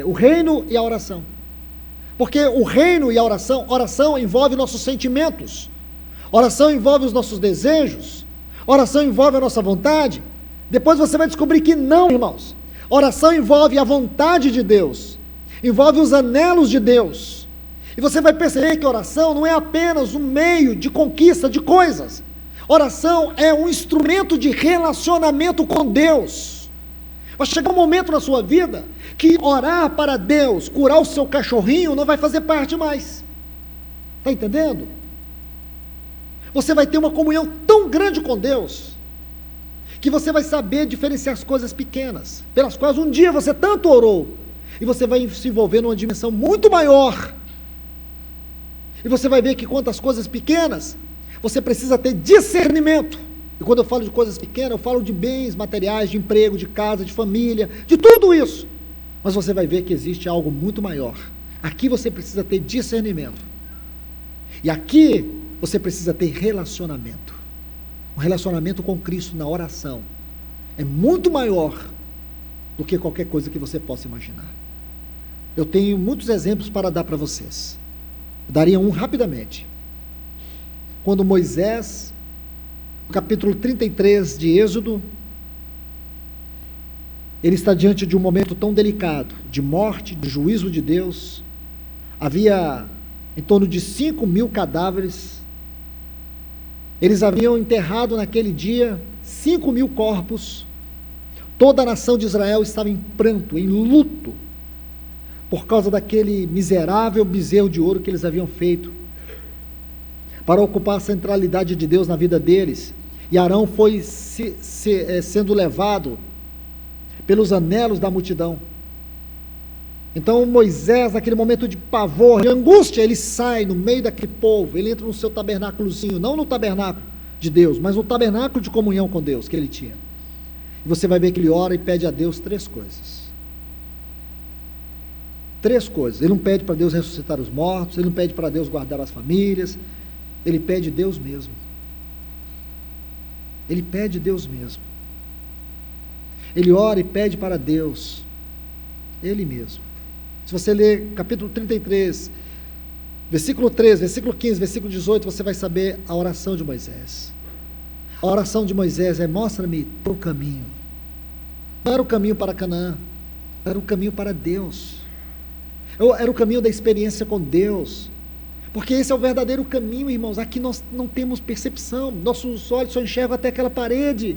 B: o reino e a oração. Porque o reino e a oração envolve nossos sentimentos, oração envolve os nossos desejos, oração envolve a nossa vontade. Depois você vai descobrir que não, irmãos. Oração envolve a vontade de Deus, envolve os anelos de Deus. E você vai perceber que oração não é apenas um meio de conquista de coisas. Oração é um instrumento de relacionamento com Deus. Vai chegar um momento na sua vida que orar para Deus, curar o seu cachorrinho, não vai fazer parte mais. Está entendendo? Você vai ter uma comunhão tão grande com Deus, que você vai saber diferenciar as coisas pequenas, pelas quais um dia você tanto orou, e você vai se envolver numa dimensão muito maior. E você vai ver que quantas coisas pequenas, você precisa ter discernimento. E quando eu falo de coisas pequenas, eu falo de bens materiais, de emprego, de casa, de família, de tudo isso. Mas você vai ver que existe algo muito maior. Aqui você precisa ter discernimento. E aqui você precisa ter relacionamento. Um relacionamento com Cristo na oração é muito maior do que qualquer coisa que você possa imaginar. Eu tenho muitos exemplos para dar para vocês. Eu daria um rapidamente. Quando Moisés, no capítulo 33 de Êxodo, ele está diante de um momento tão delicado, de morte, de juízo de Deus. Havia em torno de 5.000 cadáveres. Eles haviam enterrado naquele dia 5.000 corpos. Toda a nação de Israel estava em pranto, em luto, por causa daquele miserável bezerro de ouro que eles haviam feito, para ocupar a centralidade de Deus na vida deles. E Arão foi sendo levado pelos anelos da multidão. Então Moisés, naquele momento de pavor, de angústia, ele sai no meio daquele povo, ele entra no seu tabernáculozinho, não no tabernáculo de Deus, mas no tabernáculo de comunhão com Deus que ele tinha. E você vai ver que ele ora e pede a Deus 3 coisas. 3 coisas. Ele não pede para Deus ressuscitar os mortos, ele não pede para Deus guardar as famílias, ele pede Deus mesmo. Ele pede Deus mesmo. Ele ora e pede para Deus, Ele mesmo. Se você ler capítulo 33, versículo 13, versículo 15, versículo 18, você vai saber a oração de Moisés. A oração de Moisés é: mostra-me o caminho. Não era o caminho para Canaã, era o caminho para Deus. Era o caminho da experiência com Deus. Porque esse é o verdadeiro caminho, irmãos. Aqui nós não temos percepção, nossos olhos só enxergam até aquela parede.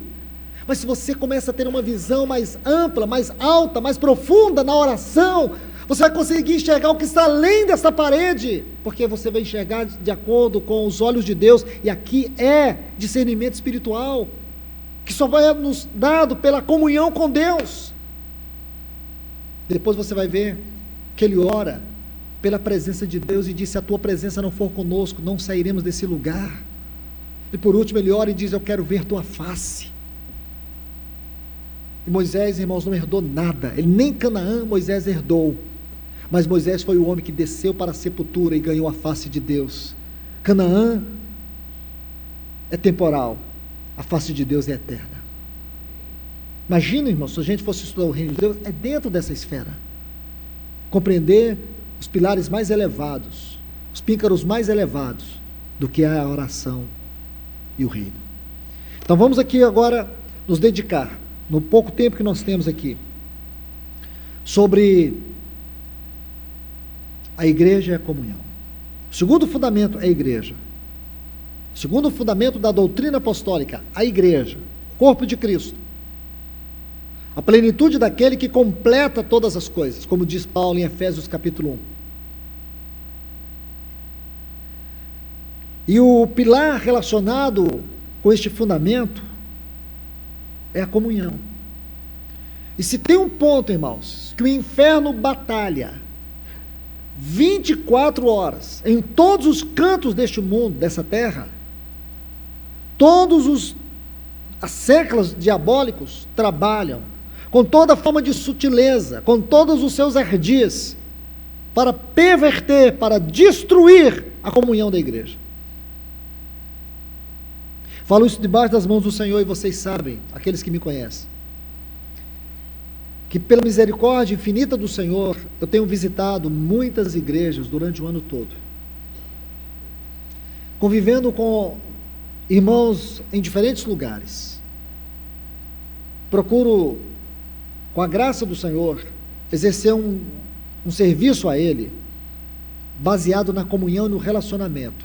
B: Mas se você começa a ter uma visão mais ampla, mais alta, mais profunda na oração, você vai conseguir enxergar o que está além dessa parede, porque você vai enxergar de acordo com os olhos de Deus. E aqui é discernimento espiritual, que só vai nos dado pela comunhão com Deus. Depois você vai ver que ele ora pela presença de Deus e diz: se a tua presença não for conosco, não sairemos desse lugar. E por último ele ora e diz: eu quero ver tua face. E Moisés, irmãos, não herdou nada. Ele nem Canaã Moisés herdou, mas Moisés foi o homem que desceu para a sepultura e ganhou a face de Deus. Canaã é temporal, a face de Deus é eterna. Imagina, irmãos, se a gente fosse estudar o reino de Deus, é dentro dessa esfera. Compreender os pilares mais elevados, os píncaros mais elevados, do que é a oração e o reino. Então vamos aqui agora nos dedicar, no pouco tempo que nós temos aqui, sobre a igreja e a comunhão. O segundo fundamento é a igreja. O segundo fundamento da doutrina apostólica, a igreja, o corpo de Cristo. A plenitude daquele que completa todas as coisas, como diz Paulo em Efésios capítulo 1. E o pilar relacionado com este fundamento é a comunhão. E se tem um ponto, irmãos, que o inferno batalha 24 horas em todos os cantos deste mundo, dessa terra, as séculos diabólicos trabalham com toda forma de sutileza, com todos os seus ardis, para perverter, para destruir a comunhão da igreja. Falo isso debaixo das mãos do Senhor, e vocês sabem, aqueles que me conhecem, que pela misericórdia infinita do Senhor, eu tenho visitado muitas igrejas durante o ano todo, convivendo com irmãos em diferentes lugares. Procuro, com a graça do Senhor, exercer um serviço a Ele, baseado na comunhão e no relacionamento,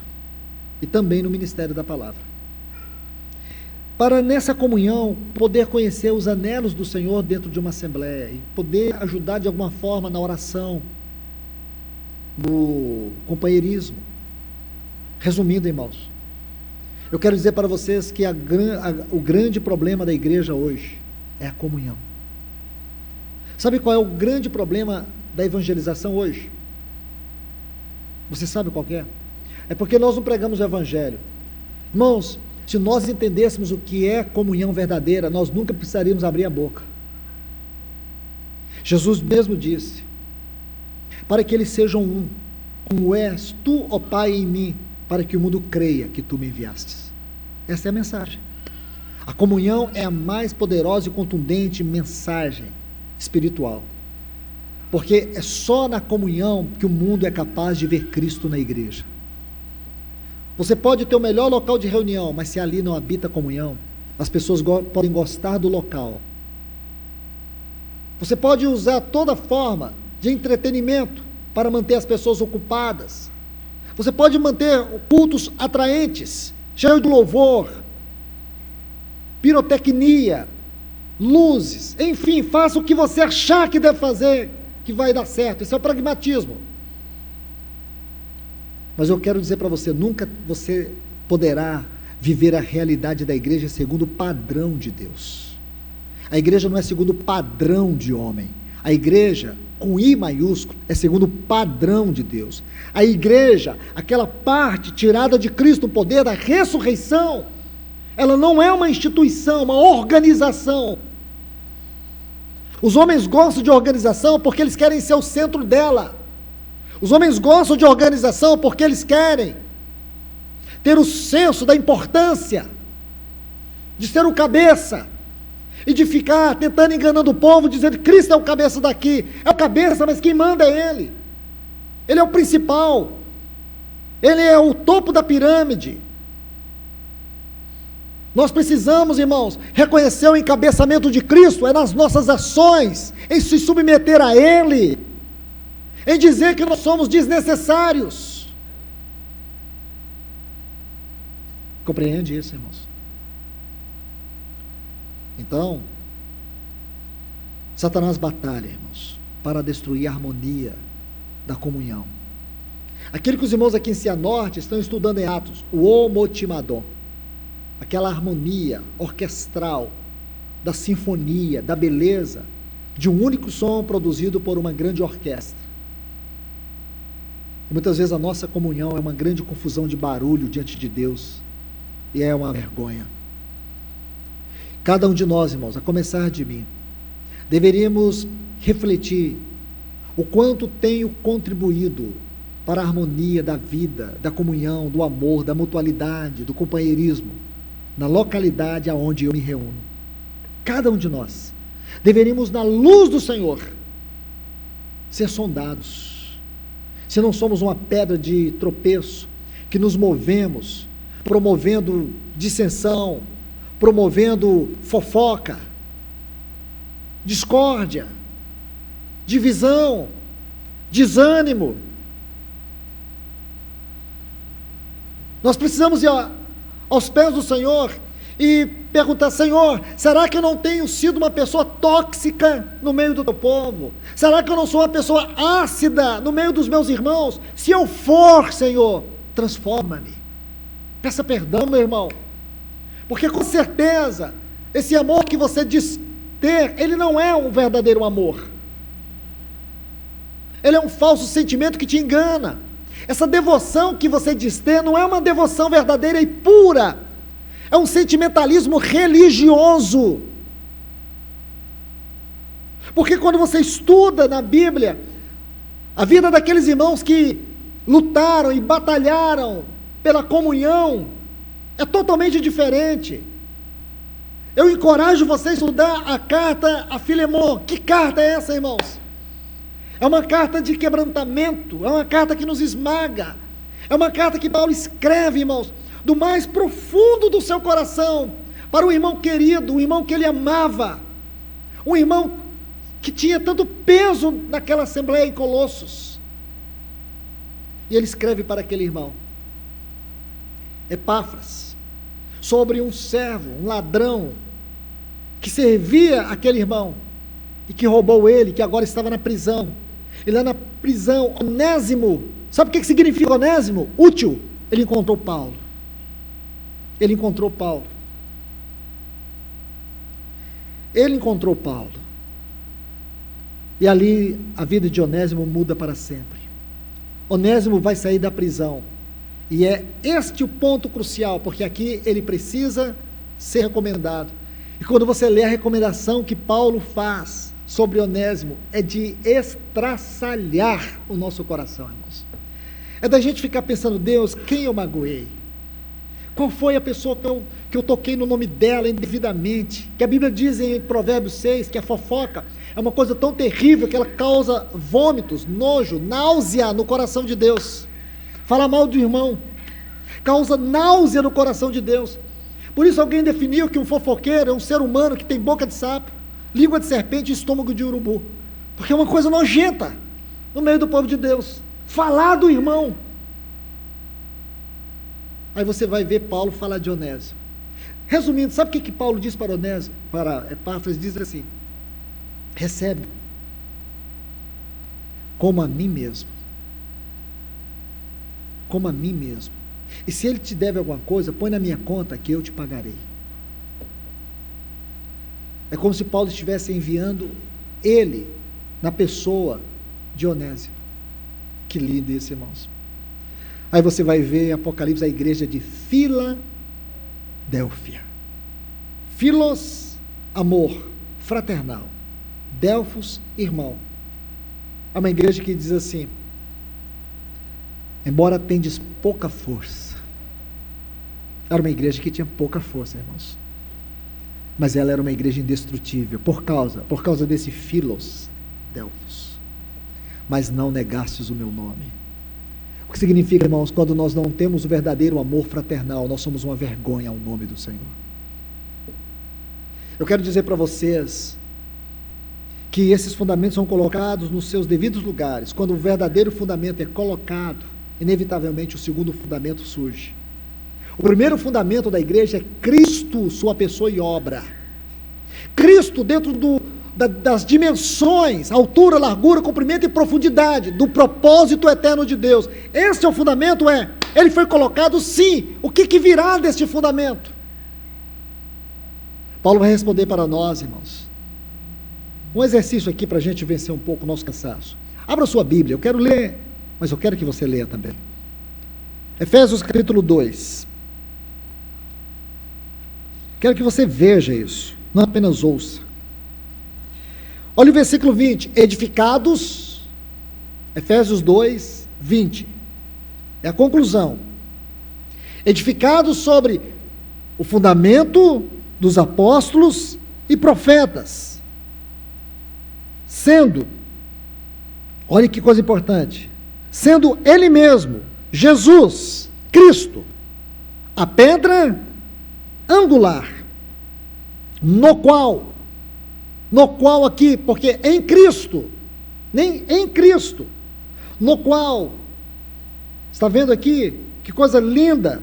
B: e também no ministério da palavra. Para nessa comunhão, poder conhecer os anelos do Senhor dentro de uma assembleia, e poder ajudar de alguma forma na oração, no companheirismo. Resumindo, irmãos, eu quero dizer para vocês que o grande problema da igreja hoje é a comunhão. Sabe qual é o grande problema da evangelização hoje? Você sabe qual que é? É porque nós não pregamos o evangelho. Irmãos, se nós entendêssemos o que é comunhão verdadeira, nós nunca precisaríamos abrir a boca. Jesus mesmo disse, para que eles sejam um, como és tu, ó Pai, em mim, para que o mundo creia que tu me enviastes. Essa é a mensagem. A comunhão é a mais poderosa e contundente mensagem espiritual, porque é só na comunhão que o mundo é capaz de ver Cristo na igreja. Você pode ter o melhor local de reunião, mas se ali não habita comunhão, as pessoas podem gostar do local. Você pode usar toda forma de entretenimento para manter as pessoas ocupadas. Você pode manter cultos atraentes, cheios de louvor, pirotecnia, luzes, enfim, faça o que você achar que deve fazer, que vai dar certo. Isso é o pragmatismo. Mas eu quero dizer para você, nunca você poderá viver a realidade da igreja segundo o padrão de Deus. A igreja não é segundo o padrão de homem. A igreja, com I maiúsculo, é segundo o padrão de Deus. A igreja, aquela parte tirada de Cristo, o poder da ressurreição, ela não é uma instituição, uma organização. Os homens gostam de organização porque eles querem ser o centro dela. Os homens gostam de organização porque eles querem ter o senso da importância de ser o cabeça e de ficar tentando enganando o povo, dizendo que Cristo é o cabeça daqui. É o cabeça, mas quem manda é Ele. Ele é o principal. Ele é o topo da pirâmide. Nós precisamos, irmãos, reconhecer o encabeçamento de Cristo, é nas nossas ações, em se submeter a Ele, em dizer que nós somos desnecessários. Compreende isso, irmãos? Então, Satanás batalha, irmãos, para destruir a harmonia da comunhão. Aquilo que os irmãos aqui em Cianorte estão estudando em Atos, o homotimadon, aquela harmonia orquestral da sinfonia, da beleza, de um único som produzido por uma grande orquestra. E muitas vezes a nossa comunhão é uma grande confusão de barulho diante de Deus, e é uma vergonha. Cada um de nós, irmãos, a começar de mim, deveríamos refletir o quanto tenho contribuído para a harmonia da vida, da comunhão, do amor, da mutualidade, do companheirismo, na localidade aonde eu me reúno. Cada um de nós deveríamos, na luz do Senhor, ser sondados. Se não somos uma pedra de tropeço, que nos movemos promovendo dissensão, promovendo fofoca, discórdia, divisão, desânimo. Nós precisamos ir aos pés do Senhor e perguntar: Senhor, será que eu não tenho sido uma pessoa tóxica no meio do teu povo? Será que eu não sou uma pessoa ácida no meio dos meus irmãos? Se eu for, Senhor, transforma-me. Peça perdão, meu irmão, porque com certeza esse amor que você diz ter, ele não é um verdadeiro amor. Ele é um falso sentimento que te engana. Essa devoção que você diz ter não é uma devoção verdadeira e pura. É um sentimentalismo religioso. Porque quando você estuda na Bíblia a vida daqueles irmãos que lutaram e batalharam pela comunhão, é totalmente diferente. Eu encorajo você a estudar a carta a Filemon. Que carta é essa, irmãos? É uma carta de quebrantamento, é uma carta que nos esmaga, é uma carta que Paulo escreve, irmãos, do mais profundo do seu coração, para um irmão querido, um irmão que ele amava, um irmão que tinha tanto peso naquela assembleia em Colossos. E ele escreve para aquele irmão, Epáfras, sobre um servo, um ladrão, que servia aquele irmão, e que roubou ele, que agora estava na prisão. E lá na prisão, Onésimo, sabe o que significa Onésimo? Útil. Ele encontrou Paulo. Ele encontrou Paulo. Ele encontrou Paulo. E ali a vida de Onésimo muda para sempre. Onésimo vai sair da prisão. E é este o ponto crucial, porque aqui ele precisa ser recomendado. E quando você lê a recomendação que Paulo faz sobre Onésimo, é de estraçalhar o nosso coração, irmãos. É da gente ficar pensando: Deus, quem eu magoei? Qual foi a pessoa que eu toquei no nome dela indevidamente? Que a Bíblia diz em Provérbios 6 que a fofoca é uma coisa tão terrível que ela causa vômitos, nojo, náusea no coração de Deus. Falar mal do irmão causa náusea no coração de Deus. Por isso alguém definiu que um fofoqueiro é um ser humano que tem boca de sapo, língua de serpente e estômago de urubu, porque é uma coisa nojenta no meio do povo de Deus, falar do irmão. Aí você vai ver Paulo falar de Onésimo. Resumindo, sabe o que Paulo diz para Onésimo, para Epáfras? Diz assim: recebe como a mim mesmo, como a mim mesmo, e se ele te deve alguma coisa, põe na minha conta que eu te pagarei. É como se Paulo estivesse enviando ele na pessoa de Onésimo. Que lindo isso, irmãos. Aí você vai ver em Apocalipse a igreja de Filadélfia. Filos, amor, fraternal. Delfos, irmão. É uma igreja que diz assim: embora tendes pouca força. Era uma igreja que tinha pouca força, irmãos. Mas ela era uma igreja indestrutível, por causa desse Filos, Delfos. Mas não negastes o meu nome. O que significa, irmãos, quando nós não temos o verdadeiro amor fraternal, nós somos uma vergonha ao nome do Senhor. Eu quero dizer para vocês que esses fundamentos são colocados nos seus devidos lugares. Quando o verdadeiro fundamento é colocado, inevitavelmente o segundo fundamento surge. O primeiro fundamento da igreja é Cristo, sua pessoa e obra. Cristo dentro das dimensões, altura, largura, comprimento e profundidade, do propósito eterno de Deus. Esse é o fundamento, ele foi colocado sim. O que virá deste fundamento? Paulo vai responder para nós, irmãos. Um exercício aqui para a gente vencer um pouco o nosso cansaço. Abra sua Bíblia, eu quero ler, mas eu quero que você leia também. Efésios capítulo 2. Quero que você veja isso, não apenas ouça. Olha o versículo 20. Edificados, Efésios 2, 20. É a conclusão. Edificados sobre o fundamento dos apóstolos e profetas. Sendo, olha que coisa importante, sendo Ele mesmo, Jesus, Cristo, a pedra angular, no qual aqui, porque em Cristo, nem em Cristo, no qual, está vendo aqui, que coisa linda,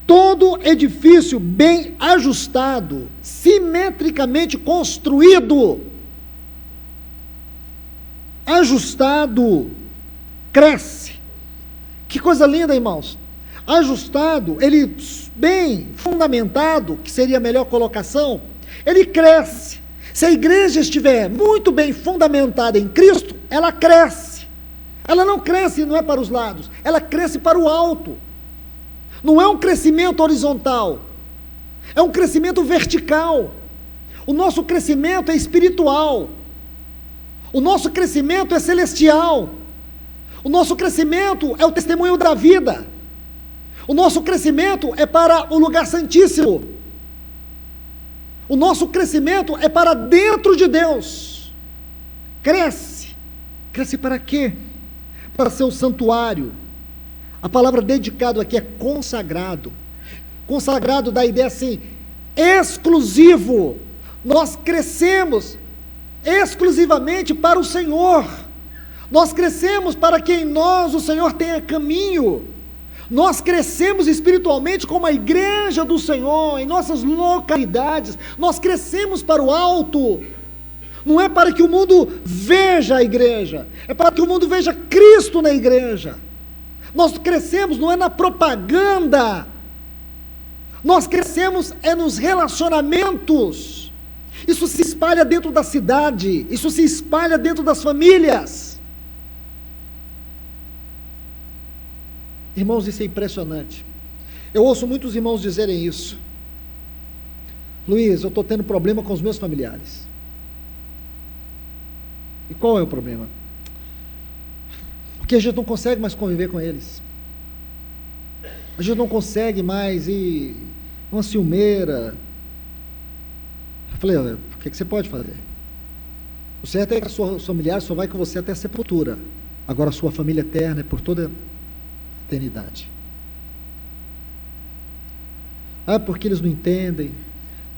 B: todo edifício bem ajustado, simetricamente construído, ajustado, cresce. Que coisa linda, irmãos. Ajustado, ele bem fundamentado, que seria a melhor colocação, ele cresce. Se a igreja estiver muito bem fundamentada em Cristo, ela cresce. Ela não cresce, não é para os lados, ela cresce para o alto. Não é um crescimento horizontal, é um crescimento vertical. O nosso crescimento é espiritual. O nosso crescimento é celestial. O nosso crescimento é o testemunho da vida. O nosso crescimento é para o lugar santíssimo. O nosso crescimento é para dentro de Deus. Cresce. Cresce para quê? Para ser o santuário. A palavra dedicado aqui é consagrado. Consagrado dá a ideia assim, exclusivo. Nós crescemos exclusivamente para o Senhor. Nós crescemos para que em nós o Senhor tenha caminho. Nós crescemos espiritualmente como a igreja do Senhor, em nossas localidades. Nós crescemos para o alto. Não é para que o mundo veja a igreja, é para que o mundo veja Cristo na igreja. Nós crescemos não é na propaganda, nós crescemos é nos relacionamentos. Isso se espalha dentro da cidade, isso se espalha dentro das famílias. Irmãos, isso é impressionante. Eu ouço muitos irmãos dizerem isso. Luiz, eu estou tendo problema com os meus familiares. E qual é o problema? Porque a gente não consegue mais conviver com eles. A gente não consegue mais ir uma ciumeira. Eu falei, o que você pode fazer? O certo é que a sua familiar só vai com você até a sepultura. Agora a sua família eterna é por toda a eternidade. Porque eles não entendem.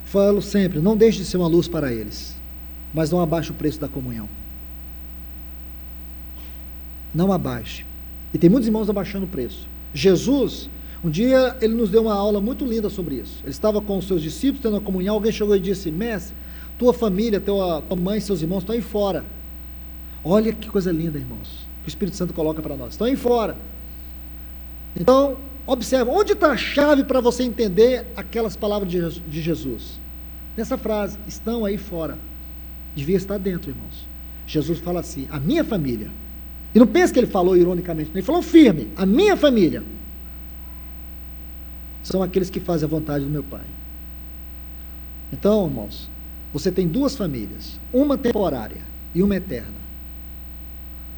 B: Falo sempre, não deixe de ser uma luz para eles, mas não abaixe o preço da comunhão. Não abaixe. E tem muitos irmãos abaixando o preço. Jesus, um dia, ele nos deu uma aula muito linda sobre isso. Ele estava com os seus discípulos, tendo uma comunhão, alguém chegou e disse, mestre, tua família, tua mãe, seus irmãos estão aí fora. Olha que coisa linda, irmãos, que o Espírito Santo coloca para nós. Estão aí fora. Então, observa, onde está a chave para você entender aquelas palavras de Jesus? Nessa frase, estão aí fora. Devia estar dentro, irmãos. Jesus fala assim, a minha família. E não pense que ele falou ironicamente, ele falou firme, a minha família são aqueles que fazem a vontade do meu Pai. Então, irmãos, você tem duas famílias, uma temporária e uma eterna.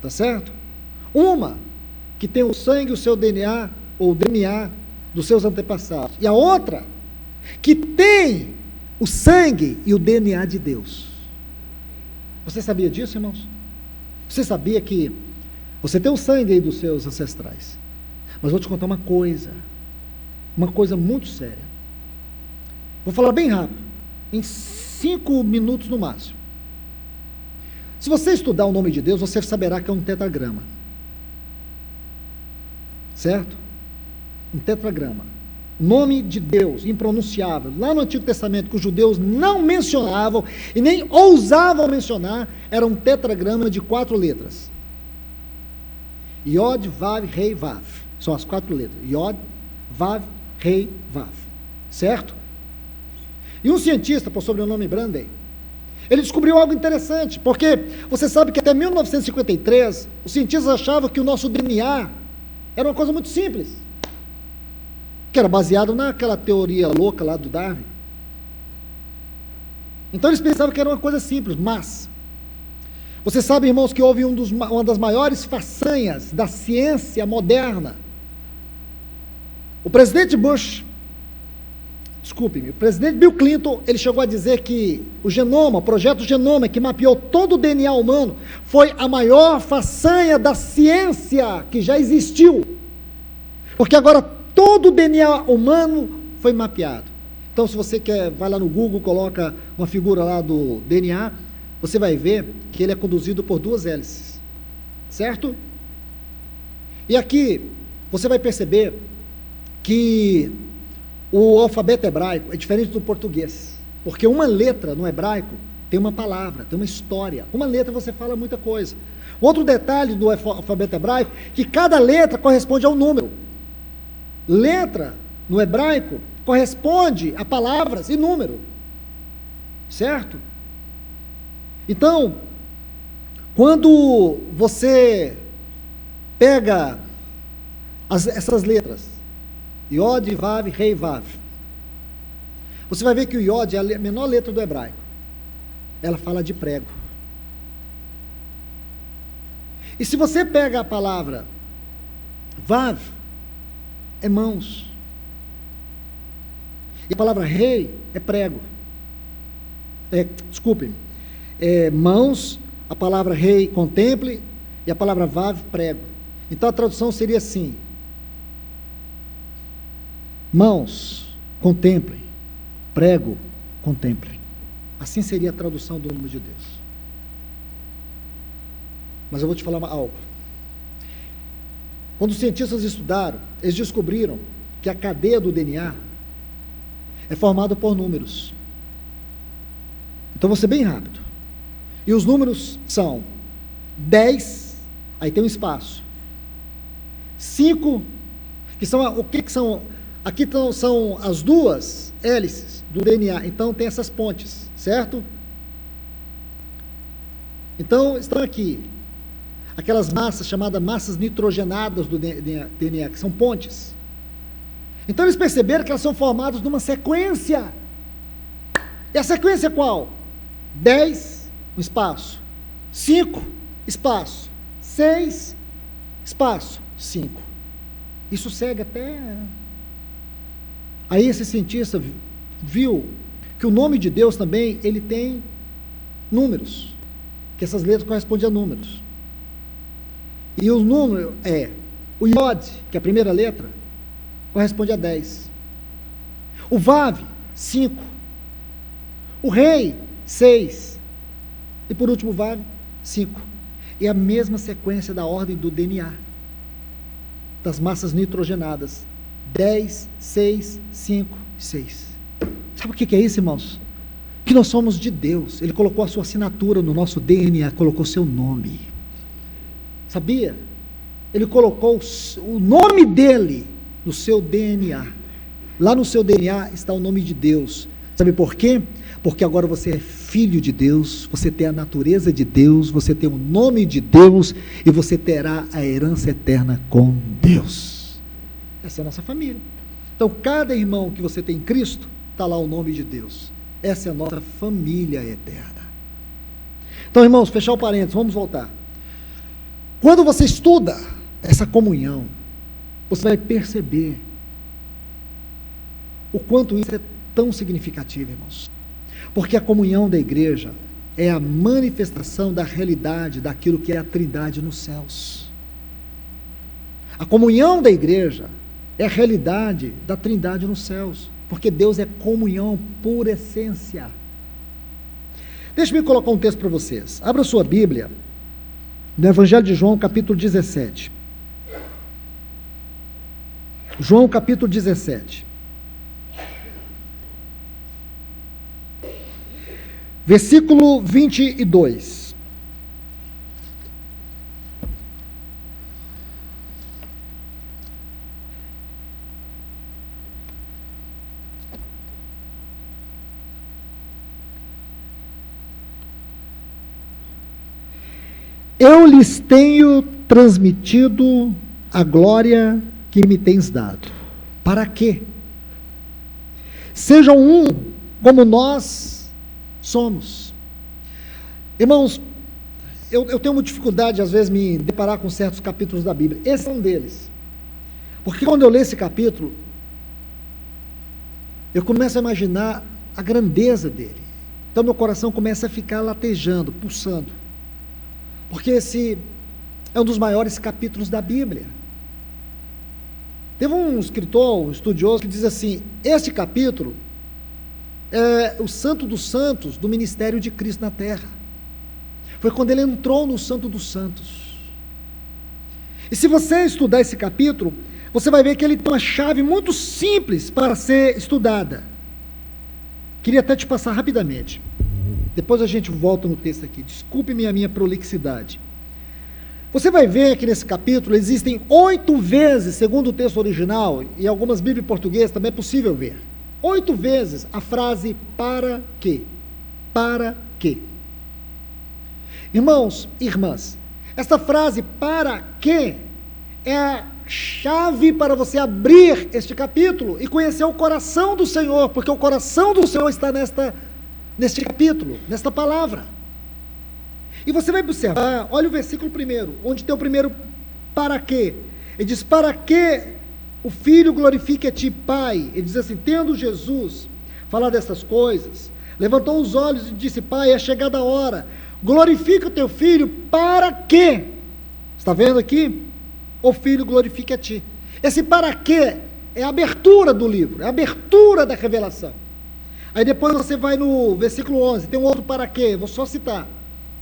B: Tá certo? Uma que tem o sangue, o seu DNA, ou DNA dos seus antepassados. E a outra que tem o sangue e o DNA de Deus. Você sabia disso, irmãos? Você sabia que você tem o sangue aí dos seus ancestrais? Mas vou te contar uma coisa muito séria. Vou falar bem rápido, em 5 minutos no máximo. Se você estudar o nome de Deus, você saberá que é um tetragrama. Certo? Um tetragrama. Nome de Deus, impronunciável. Lá no Antigo Testamento, que os judeus não mencionavam e nem ousavam mencionar, era um tetragrama de 4 letras. Yod, Vav, Rei, Vav. São as 4 letras. Yod, Vav, Rei, Vav. Certo? E um cientista, por sobrenome Brandeis, ele descobriu algo interessante, porque você sabe que até 1953, os cientistas achavam que o nosso DNA era uma coisa muito simples, que era baseado naquela teoria louca lá do Darwin. Então eles pensavam que era uma coisa simples, mas você sabe, irmãos, que houve uma das maiores façanhas da ciência moderna. O presidente Bill Clinton, ele chegou a dizer que o projeto Genoma, que mapeou todo o DNA humano, foi a maior façanha da ciência que já existiu. Porque agora todo o DNA humano foi mapeado. Então, se você quer, vai lá no Google, coloca uma figura lá do DNA, você vai ver que ele é conduzido por 2 hélices, certo? E aqui, você vai perceber que o alfabeto hebraico é diferente do português, porque uma letra no hebraico tem uma palavra, tem uma história. Uma letra você fala muita coisa. Outro detalhe do alfabeto hebraico, que cada letra corresponde a um número. Letra, no hebraico, corresponde a palavras e número. Certo? Então, quando você pega essas letras, Yod, Vav, Rei, Vav, você vai ver que o Yod é a menor letra do hebraico. Ela fala de prego. E se você pega a palavra Vav, é mãos. E a palavra rei é prego. Desculpe-me. Mãos, a palavra rei, contemple, e a palavra Vav, prego. Então a tradução seria assim: mãos, contemplem, prego, contemplem. Assim seria a tradução do nome de Deus. Mas eu vou te falar algo. Quando os cientistas estudaram, eles descobriram que a cadeia do DNA é formada por números. Então vou ser bem rápido. E os números são 10, aí tem um espaço. 5, que são, o que são? Aqui são as 2 hélices do DNA, então tem essas pontes, certo? Então estão aqui aquelas massas chamadas massas nitrogenadas do DNA, que são pontes. Então eles perceberam que elas são formadas numa sequência. E a sequência é qual? 10, um espaço. 5, espaço. 6, espaço. 5. Isso segue até... Aí esse cientista viu que o nome de Deus também, ele tem números. Que essas letras correspondem a números. E o número é o Yod, que é a primeira letra, corresponde a 10. O Vav, 5. O Rei, 6. E por último o Vav, 5. É a mesma sequência da ordem do DNA, das massas nitrogenadas. 10, 6, 5, 6. Sabe o que é isso, irmãos? Que nós somos de Deus. Ele colocou a sua assinatura no nosso DNA, colocou seu nome. Sabia? Ele colocou o nome dele no seu DNA. Lá no seu DNA está o nome de Deus. Sabe por quê? Porque agora você é filho de Deus, você tem a natureza de Deus, você tem o nome de Deus e você terá a herança eterna com Deus. Essa é a nossa família. Então, cada irmão que você tem em Cristo, está lá o nome de Deus. Essa é a nossa família eterna. Então, irmãos, fechar o parênteses, vamos voltar. Quando você estuda essa comunhão, você vai perceber o quanto isso é tão significativo, irmãos. Porque a comunhão da igreja é a manifestação da realidade daquilo que é a Trindade nos céus. A comunhão da igreja é a realidade da Trindade nos céus, porque Deus é comunhão por essência. Deixa-me colocar um texto para vocês. Abra sua Bíblia no Evangelho de João, capítulo 17. João, capítulo 17. Versículo 22. Eu lhes tenho transmitido a glória que me tens dado. Para quê? Sejam um como nós somos. Irmãos, eu tenho uma dificuldade às vezes me deparar com certos capítulos da Bíblia. Esse é um deles. Porque quando eu leio esse capítulo, eu começo a imaginar a grandeza dele. Então meu coração começa a ficar latejando, pulsando. Porque esse é um dos maiores capítulos da Bíblia. Teve um escritor, um estudioso, que diz assim: este capítulo é o Santo dos Santos do ministério de Cristo na Terra. Foi quando ele entrou no Santo dos Santos. E se você estudar esse capítulo, você vai ver que ele tem uma chave muito simples para ser estudada. Queria até te passar rapidamente. Depois a gente volta no texto aqui. Desculpe-me a minha prolixidade. Você vai ver que nesse capítulo existem 8 vezes, segundo o texto original, e algumas Bíblias portuguesas também é possível ver, 8 vezes a frase para quê? Para quê? Irmãos, irmãs, essa frase para quê é a chave para você abrir este capítulo e conhecer o coração do Senhor, porque o coração do Senhor está neste capítulo, nesta palavra. E você vai observar, olha o versículo 1, onde tem o primeiro para quê. Ele diz: para que o Filho glorifique a ti, Pai. Ele diz assim: tendo Jesus falado dessas coisas, levantou os olhos e disse: Pai, é chegada a hora, glorifica o teu Filho, para que, está vendo aqui? O Filho glorifique a ti. Esse para que é a abertura do livro, é a abertura da revelação. Aí depois você vai no versículo 11, tem um outro para quê, vou só citar.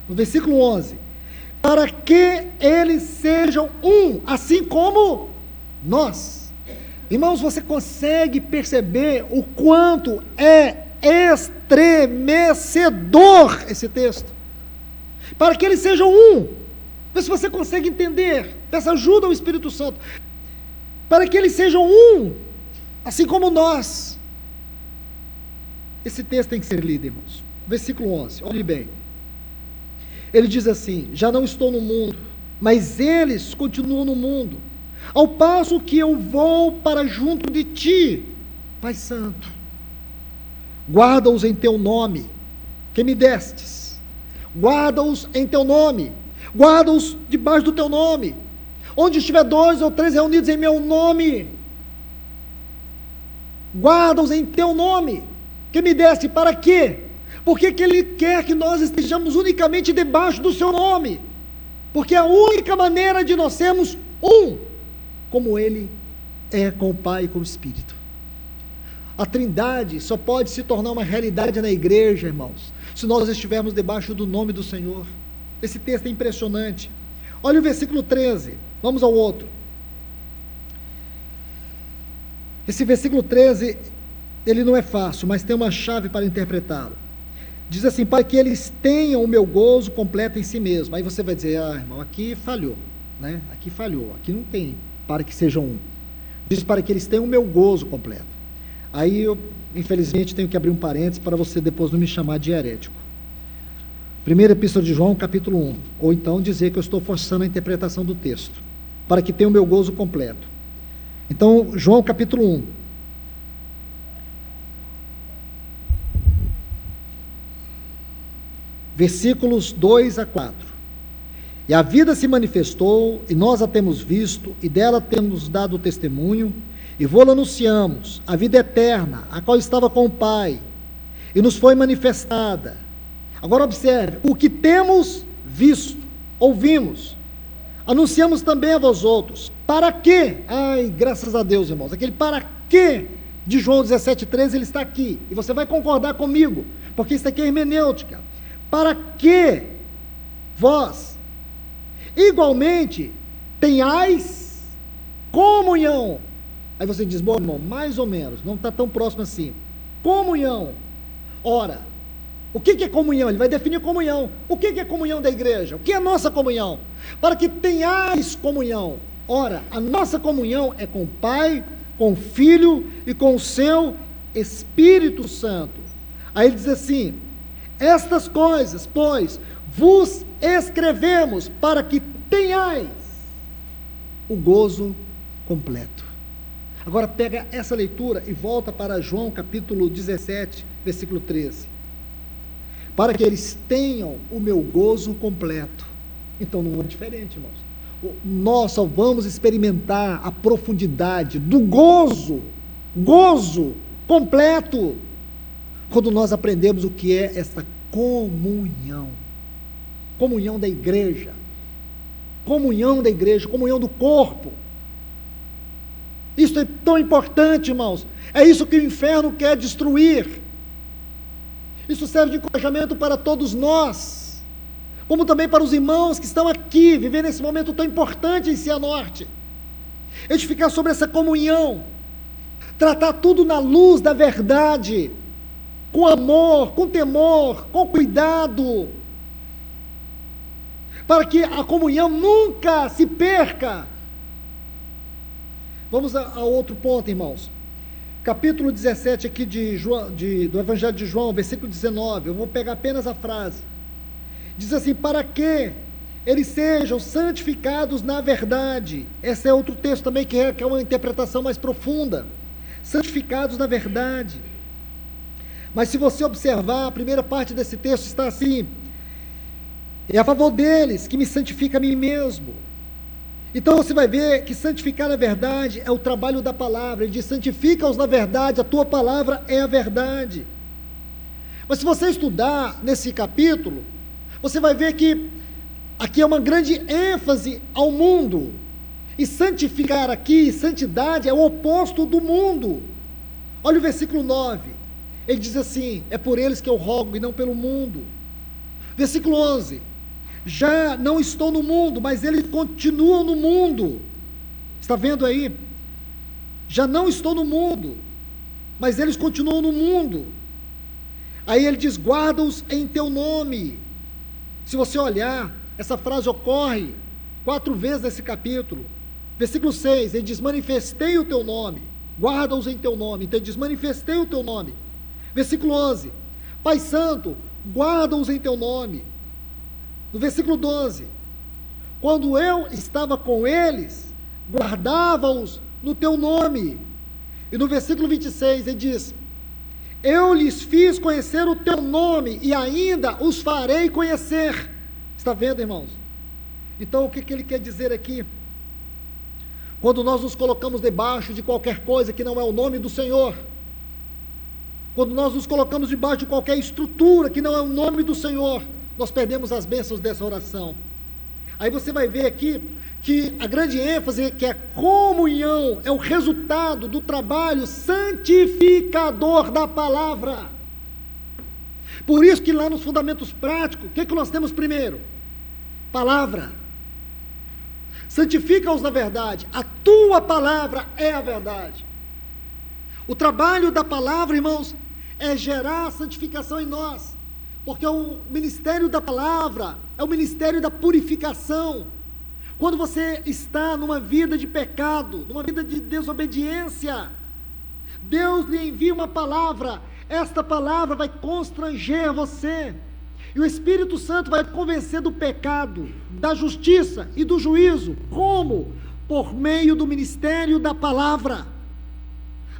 B: No versículo 11, para que eles sejam um, assim como nós. Irmãos, você consegue perceber o quanto é estremecedor esse texto? Para que eles sejam um. Vê se você consegue entender. Peça ajuda ao Espírito Santo. Para que eles sejam um, assim como nós. Esse texto tem que ser lido, irmãos. Versículo 11, olhe bem. Ele diz assim: já não estou no mundo, mas eles continuam no mundo, ao passo que eu vou para junto de ti, Pai Santo. Guarda-os em teu nome, que me destes. Guarda-os em teu nome. Guarda-os debaixo do teu nome. Onde estiver 2 ou 3 reunidos em meu nome, guarda-os em teu nome, que me deste. Para quê? Porque que Ele quer que nós estejamos unicamente debaixo do seu nome, porque é a única maneira de nós sermos um, como Ele é com o Pai e com o Espírito. A Trindade só pode se tornar uma realidade na igreja, irmãos, se nós estivermos debaixo do nome do Senhor. Esse texto é impressionante. Olha o versículo 13, vamos ao outro. Esse versículo 13, ele não é fácil, mas tem uma chave para interpretá-lo. Diz assim: para que eles tenham o meu gozo completo em si mesmo. Aí você vai dizer: ah, irmão, aqui falhou, né? Aqui falhou, aqui não tem para que sejam um. Diz: para que eles tenham o meu gozo completo. Aí eu, infelizmente, tenho que abrir um parênteses para você depois não me chamar de herético. Primeira Epístola de João, capítulo 1. Ou então dizer que eu estou forçando a interpretação do texto. Para que tenham o meu gozo completo. Então, João, capítulo 1. Versículos 2 a 4. E a vida se manifestou, e nós a temos visto, e dela temos dado testemunho, e vô-la anunciamos, a vida eterna, a qual estava com o Pai, e nos foi manifestada. Agora observe: o que temos visto, ouvimos, anunciamos também a vós outros. Para quê? Ai, graças a Deus, irmãos, aquele para quê de João 17,13, ele está aqui, e você vai concordar comigo, porque isso aqui é hermenêutica. Para que vós igualmente tenhais comunhão. Aí você diz: bom, irmão, mais ou menos, não está tão próximo assim. Comunhão. Ora, o que é comunhão? Ele vai definir comunhão. O que é comunhão da igreja? O que é a nossa comunhão? Para que tenhais comunhão. Ora, a nossa comunhão é com o Pai, com o Filho e com o seu Espírito Santo. Aí ele diz assim: estas coisas, pois, vos escrevemos para que tenhais o gozo completo. Agora pega essa leitura e volta para João capítulo 17, versículo 13. Para que eles tenham o meu gozo completo. Então não é diferente, irmãos. Nós só vamos experimentar a profundidade do gozo completo, quando nós aprendemos o que é essa comunhão da igreja, comunhão do corpo. Isso é tão importante, irmãos. É isso que o inferno quer destruir. Isso serve de encorajamento para todos nós, como também para os irmãos que estão aqui, vivendo esse momento tão importante em Cianorte. Edificar sobre essa comunhão, tratar tudo na luz da verdade, com amor, com temor, com cuidado, para que a comunhão nunca se perca. Vamos ao outro ponto, irmãos. Capítulo 17 aqui do Evangelho de João, versículo 19, eu vou pegar apenas a frase. Diz assim: para que eles sejam santificados na verdade. Esse é outro texto também que é uma interpretação mais profunda. Santificados na verdade. Mas se você observar, a primeira parte desse texto está assim: é a favor deles que me santifica a mim mesmo. Então você vai ver que santificar na verdade é o trabalho da palavra. Ele diz: santifica-os na verdade, a tua palavra é a verdade. Mas se você estudar nesse capítulo, você vai ver que aqui é uma grande ênfase ao mundo. E santificar aqui, santidade, é o oposto do mundo. Olha o versículo 9. Ele diz assim: é por eles que eu rogo e não pelo mundo. Versículo 11: já não estou no mundo, mas eles continuam no mundo. Está vendo aí? Já não estou no mundo, mas eles continuam no mundo. Aí ele diz: guarda-os em teu nome. Se você olhar, essa frase ocorre 4 vezes nesse capítulo. Versículo 6, ele diz: manifestei o teu nome, guarda-os em teu nome. Então ele diz: manifestei o teu nome. Versículo 11, Pai Santo, guarda-os em teu nome. No versículo 12, quando eu estava com eles, guardava-os no teu nome. E no versículo 26 ele diz: eu lhes fiz conhecer o teu nome e ainda os farei conhecer. Está vendo, irmãos? Então o que ele quer dizer aqui? Quando nós nos colocamos debaixo de qualquer coisa que não é o nome do Senhor, quando nós nos colocamos debaixo de qualquer estrutura que não é o nome do Senhor, nós perdemos as bênçãos dessa oração. Aí você vai ver aqui que a grande ênfase é que a comunhão é o resultado do trabalho santificador da palavra. Por isso que lá nos fundamentos práticos, o que nós temos primeiro? Palavra. Santifica-os na verdade, a tua palavra é a verdade. O trabalho da palavra, irmãos, é gerar a santificação em nós, porque o ministério da palavra é o ministério da purificação. Quando você está numa vida de pecado, numa vida de desobediência, Deus lhe envia uma palavra, esta palavra vai constranger você, e o Espírito Santo vai te convencer do pecado, da justiça e do juízo. Como? Por meio do ministério da palavra.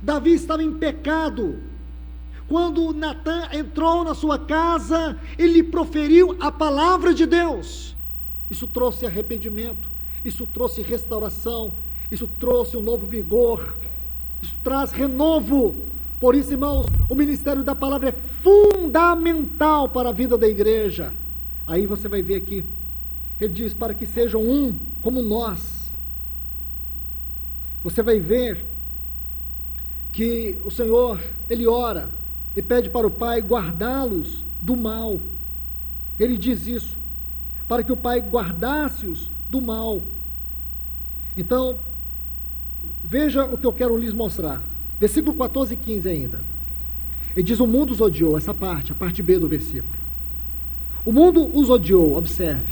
B: Davi estava em pecado. Quando Natã entrou na sua casa, ele proferiu a palavra de Deus. Isso trouxe arrependimento, isso trouxe restauração, isso trouxe um novo vigor, isso traz renovo. Por isso, irmãos, o ministério da palavra é fundamental para a vida da igreja. Aí você vai ver aqui, ele diz: para que sejam um como nós. Você vai ver que o Senhor, ele ora e pede para o Pai guardá-los do mal. Ele diz isso, para que o Pai guardasse-os do mal. Então, veja o que eu quero lhes mostrar. Versículo 14 e 15 ainda. Ele diz: o mundo os odiou, essa parte, a parte B do versículo. O mundo os odiou, observe,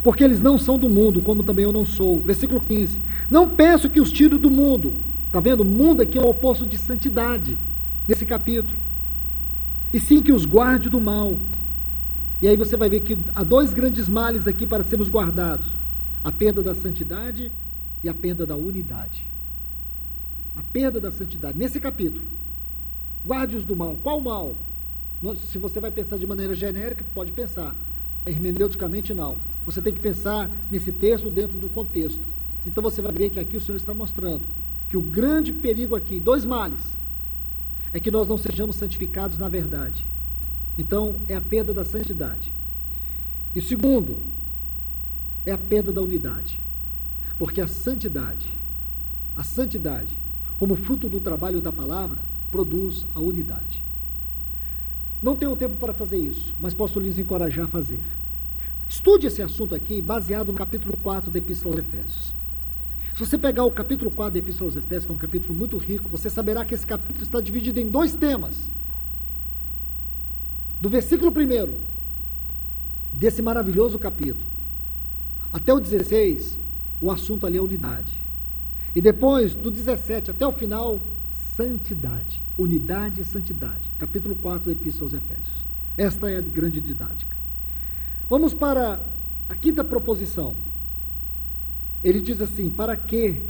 B: porque eles não são do mundo, como também eu não sou. Versículo 15. Não penso que os tire do mundo. Está vendo? O mundo aqui é o oposto de santidade, nesse capítulo. E sim que os guarde do mal. E aí você vai ver que há 2 grandes males aqui para sermos guardados: a perda da santidade e a perda da unidade. A perda da santidade, nesse capítulo. Guarde-os do mal. Qual mal? Se você vai pensar de maneira genérica, pode pensar. Hermeneuticamente, não. Você tem que pensar nesse texto dentro do contexto. Então você vai ver que aqui o Senhor está mostrando que o grande perigo aqui, 2 males, é que nós não sejamos santificados na verdade. Então, é a perda da santidade. E segundo, é a perda da unidade. Porque a santidade, a santidade, como fruto do trabalho da palavra, produz a unidade. Não tenho tempo para fazer isso, mas posso lhes encorajar a fazer. Estude esse assunto aqui, baseado no capítulo 4 da Epístola aos Efésios. Se você pegar o capítulo 4 da Epístola aos Efésios, que é um capítulo muito rico, você saberá que esse capítulo está dividido em 2 temas. Do versículo 1 desse maravilhoso capítulo até o 16, o assunto ali é unidade. E depois, do 17 até o final, santidade. Unidade e santidade. Capítulo 4 da Epístola aos Efésios. Esta é a grande didática. Vamos para a 5ª proposição. Ele diz assim: para que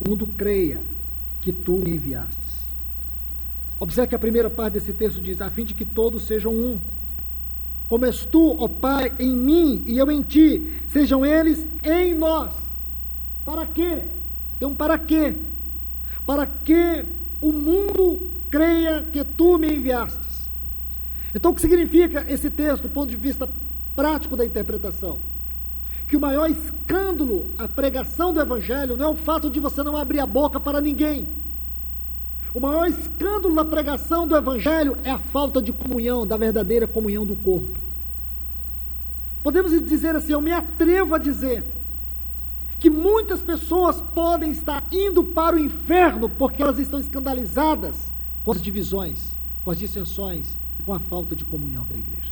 B: o mundo creia que tu me enviastes. Observe que a primeira parte desse texto diz: a fim de que todos sejam um. Como és tu, ó Pai, em mim e eu em ti, sejam eles em nós. Para quê? Tem um para quê? Para que o mundo creia que tu me enviastes. Então, o que significa esse texto do ponto de vista prático da interpretação? Que o maior escândalo à pregação do Evangelho não é o fato de você não abrir a boca para ninguém. O maior escândalo da pregação do Evangelho é a falta de comunhão, da verdadeira comunhão do corpo. Podemos dizer assim, eu me atrevo a dizer que muitas pessoas podem estar indo para o inferno porque elas estão escandalizadas com as divisões, com as dissensões e com a falta de comunhão da igreja.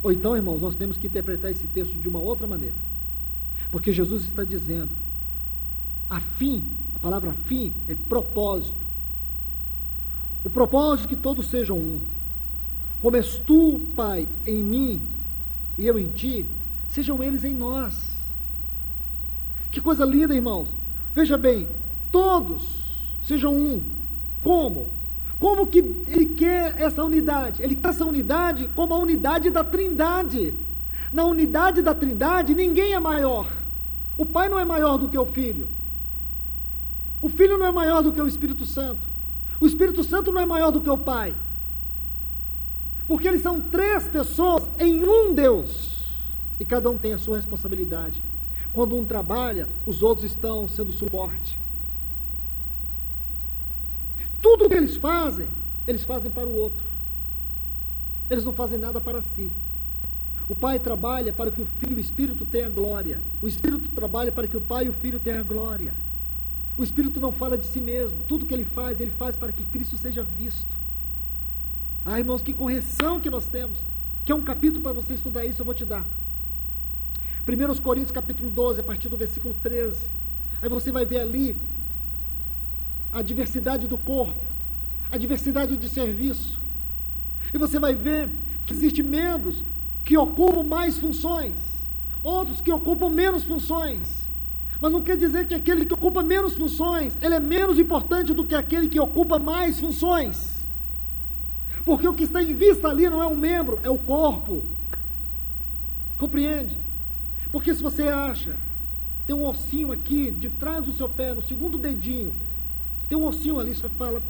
B: Ou então, irmãos, nós temos que interpretar esse texto de uma outra maneira. Porque Jesus está dizendo, a palavra fim é propósito. O propósito é que todos sejam um. Como és tu, Pai, em mim e eu em ti, sejam eles em nós. Que coisa linda, irmãos. Veja bem, todos sejam um. Como? Como que ele quer essa unidade? Ele quer essa unidade como a unidade da Trindade. Na unidade da Trindade, ninguém é maior. O Pai não é maior do que o Filho. O Filho não é maior do que o Espírito Santo. O Espírito Santo não é maior do que o Pai. Porque eles são 3 pessoas em um Deus. E cada um tem a sua responsabilidade. Quando um trabalha, os outros estão sendo suporte. Tudo o que eles fazem para o outro. Eles não fazem nada para si. O Pai trabalha para que o Filho e o Espírito tenham glória. O Espírito trabalha para que o Pai e o Filho tenham glória. O Espírito não fala de si mesmo. Tudo que ele faz para que Cristo seja visto. Ah, irmãos, que correção que nós temos. Que é um capítulo para você estudar isso, eu vou te dar. 1 Coríntios capítulo 12, a partir do versículo 13. Aí você vai ver ali a diversidade do corpo, a diversidade de serviço. E você vai ver que existem membros que ocupam mais funções, outros que ocupam menos funções. Mas não quer dizer que aquele que ocupa menos funções, ele é menos importante do que aquele que ocupa mais funções. Porque o que está em vista ali não é um membro, é o corpo. Compreende? Porque se você acha, tem um ossinho aqui, de trás do seu pé, no segundo dedinho, tem um ossinho ali, você fala,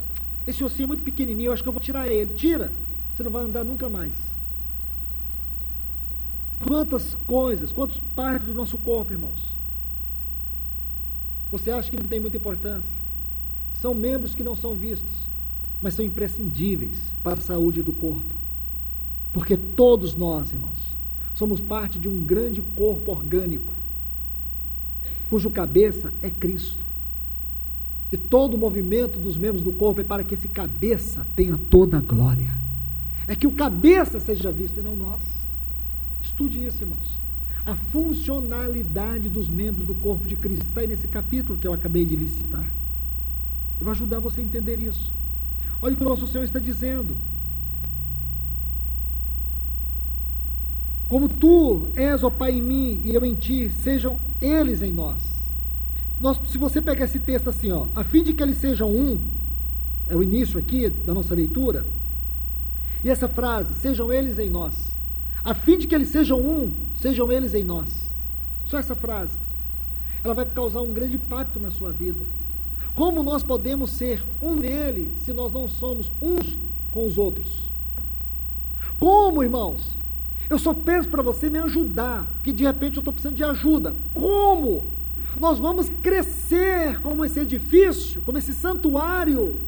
B: esse ossinho é muito pequenininho, eu acho que eu vou tirar ele. Tira, você não vai andar nunca mais. Quantas coisas, quantas partes do nosso corpo, irmãos, você acha que não tem muita importância? São membros que não são vistos, mas são imprescindíveis para a saúde do corpo. Porque todos nós, irmãos, somos parte de um grande corpo orgânico, cujo cabeça é Cristo. E todo o movimento dos membros do corpo é para que esse cabeça tenha toda a glória. É que o cabeça seja visto e não nós. Estude isso, irmãos. A funcionalidade dos membros do corpo de Cristo está aí nesse capítulo que eu acabei de lhe citar. Eu vou ajudar você a entender isso. Olha o que o nosso Senhor está dizendo. Como tu és, ó Pai, em mim e eu em ti, sejam eles em nós. Se você pegar esse texto assim, ó, a fim de que eles sejam um, é o início aqui da nossa leitura, e essa frase, sejam eles em nós, a fim de que eles sejam um, sejam eles em nós. Só essa frase, ela vai causar um grande impacto na sua vida. Como nós podemos ser um nele, se nós não somos uns com os outros? Como, irmãos? Eu só peço para você me ajudar, porque de repente eu estou precisando de ajuda. Como nós vamos crescer como esse edifício, como esse santuário,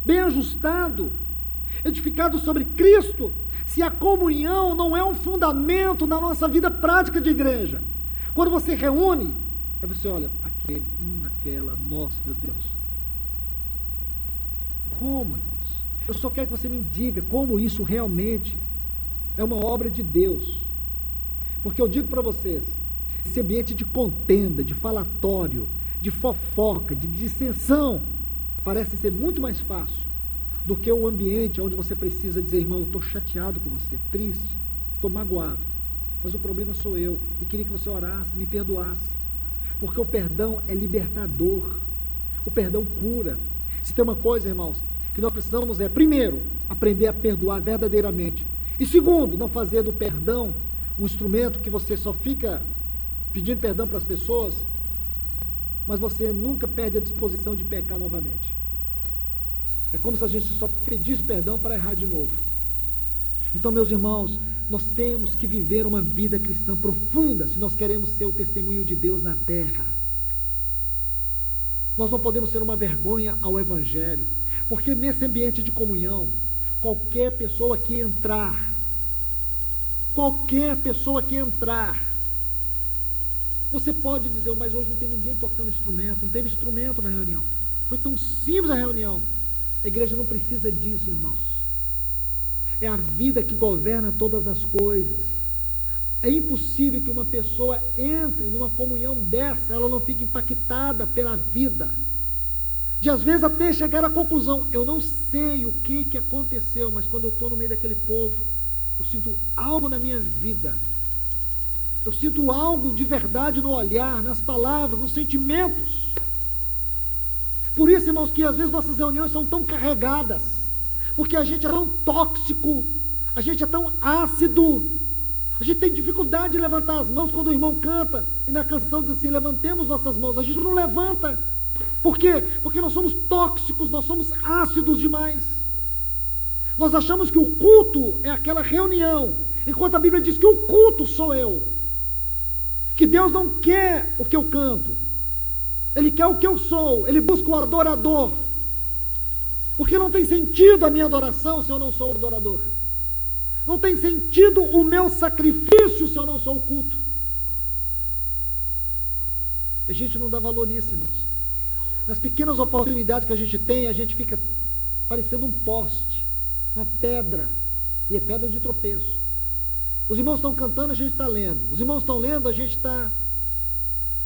B: bem ajustado, edificado sobre Cristo, se a comunhão não é um fundamento na nossa vida prática de igreja? Quando você reúne, aí você olha, aquele, aquela, nossa, meu Deus. Como, irmãos? Eu só quero que você me diga como isso realmente é uma obra de Deus. Porque eu digo para vocês, esse ambiente de contenda, de falatório, de fofoca, de dissensão, parece ser muito mais fácil do que o ambiente onde você precisa dizer, irmão, eu estou chateado com você, triste, estou magoado, mas o problema sou eu, e queria que você orasse, me perdoasse, porque o perdão é libertador, o perdão cura. Se tem uma coisa, irmãos, que nós precisamos é, primeiro, aprender a perdoar verdadeiramente, e segundo, não fazer do perdão um instrumento que você só fica pedindo perdão para as pessoas, mas você nunca perde a disposição de pecar novamente. É como se a gente só pedisse perdão para errar de novo. Então, meus irmãos, nós temos que viver uma vida cristã profunda se nós queremos ser o testemunho de Deus na terra. Nós não podemos ser uma vergonha ao Evangelho, porque nesse ambiente de comunhão, qualquer pessoa que entrar, você pode dizer, mas hoje não tem ninguém tocando instrumento, não teve instrumento na reunião, foi tão simples a reunião. A igreja não precisa disso, irmãos. É a vida que governa todas as coisas. É impossível que uma pessoa entre numa comunhão dessa, ela não fique impactada pela vida, de às vezes até chegar à conclusão, eu não sei o que aconteceu, mas quando eu estou no meio daquele povo, eu sinto algo na minha vida, eu sinto algo de verdade no olhar, nas palavras, nos sentimentos. Por isso, irmãos, que às vezes nossas reuniões são tão carregadas, porque a gente é tão tóxico, a gente é tão ácido, a gente tem dificuldade de levantar as mãos quando o irmão canta, e na canção diz assim, levantemos nossas mãos, a gente não levanta. Por quê? Porque nós somos tóxicos, nós somos ácidos demais. Nós achamos que o culto é aquela reunião, enquanto a Bíblia diz que o culto sou eu, que Deus não quer o que eu canto, Ele quer o que eu sou, Ele busca o adorador, porque não tem sentido a minha adoração se eu não sou o adorador, não tem sentido o meu sacrifício se eu não sou o culto. A gente não dá valor nisso, irmãos. Nas pequenas oportunidades que a gente tem, a gente fica parecendo um poste, uma pedra, e é pedra de tropeço. Os irmãos estão cantando, a gente está lendo. Os irmãos estão lendo, a gente está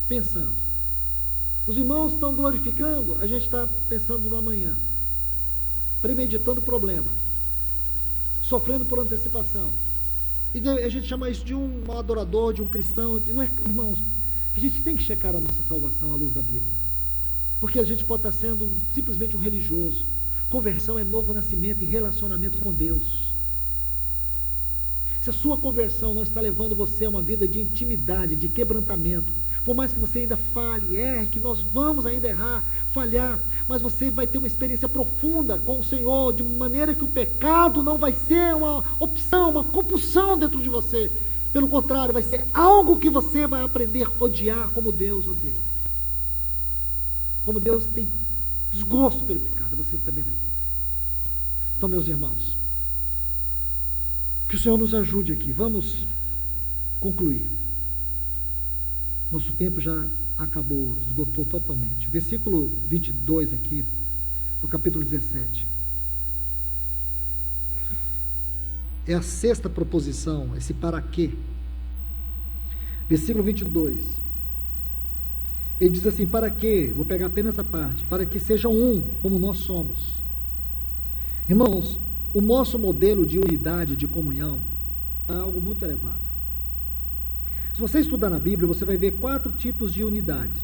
B: pensando. Os irmãos estão glorificando, a gente está pensando no amanhã, premeditando o problema, sofrendo por antecipação. E a gente chama isso de um adorador, de um cristão. Não é, irmãos, a gente tem que checar a nossa salvação à luz da Bíblia, porque a gente pode estar sendo simplesmente um religioso. Conversão é novo nascimento e relacionamento com Deus. Se a sua conversão não está levando você a uma vida de intimidade, de quebrantamento, por mais que você ainda fale, que nós vamos ainda errar, falhar, mas você vai ter uma experiência profunda com o Senhor, de maneira que o pecado não vai ser uma opção, uma compulsão dentro de você. Pelo contrário, vai ser algo que você vai aprender a odiar como Deus odeia. Como Deus tem desgosto pelo pecado, você também vai ter. Então, meus irmãos, que o Senhor nos ajude aqui. Vamos concluir. Nosso tempo já acabou, esgotou totalmente. Versículo 22 aqui, do capítulo 17. É a sexta proposição, esse para quê. Versículo 22. Ele diz assim, para que, vou pegar apenas a parte, para que sejam um, como nós somos. Irmãos, o nosso modelo de unidade, de comunhão, é algo muito elevado. Se você estudar na Bíblia, você vai ver 4 tipos de unidade.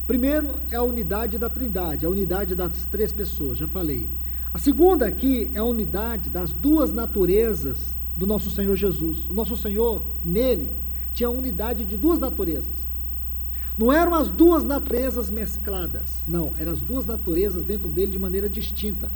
B: Primeiro é a unidade da Trindade, a unidade das 3 pessoas, já falei. A segunda aqui é a unidade das 2 naturezas do nosso Senhor Jesus. O nosso Senhor, nele, tinha a unidade de 2 naturezas. Não eram as 2 naturezas mescladas, não, eram as 2 naturezas dentro dele de maneira distinta.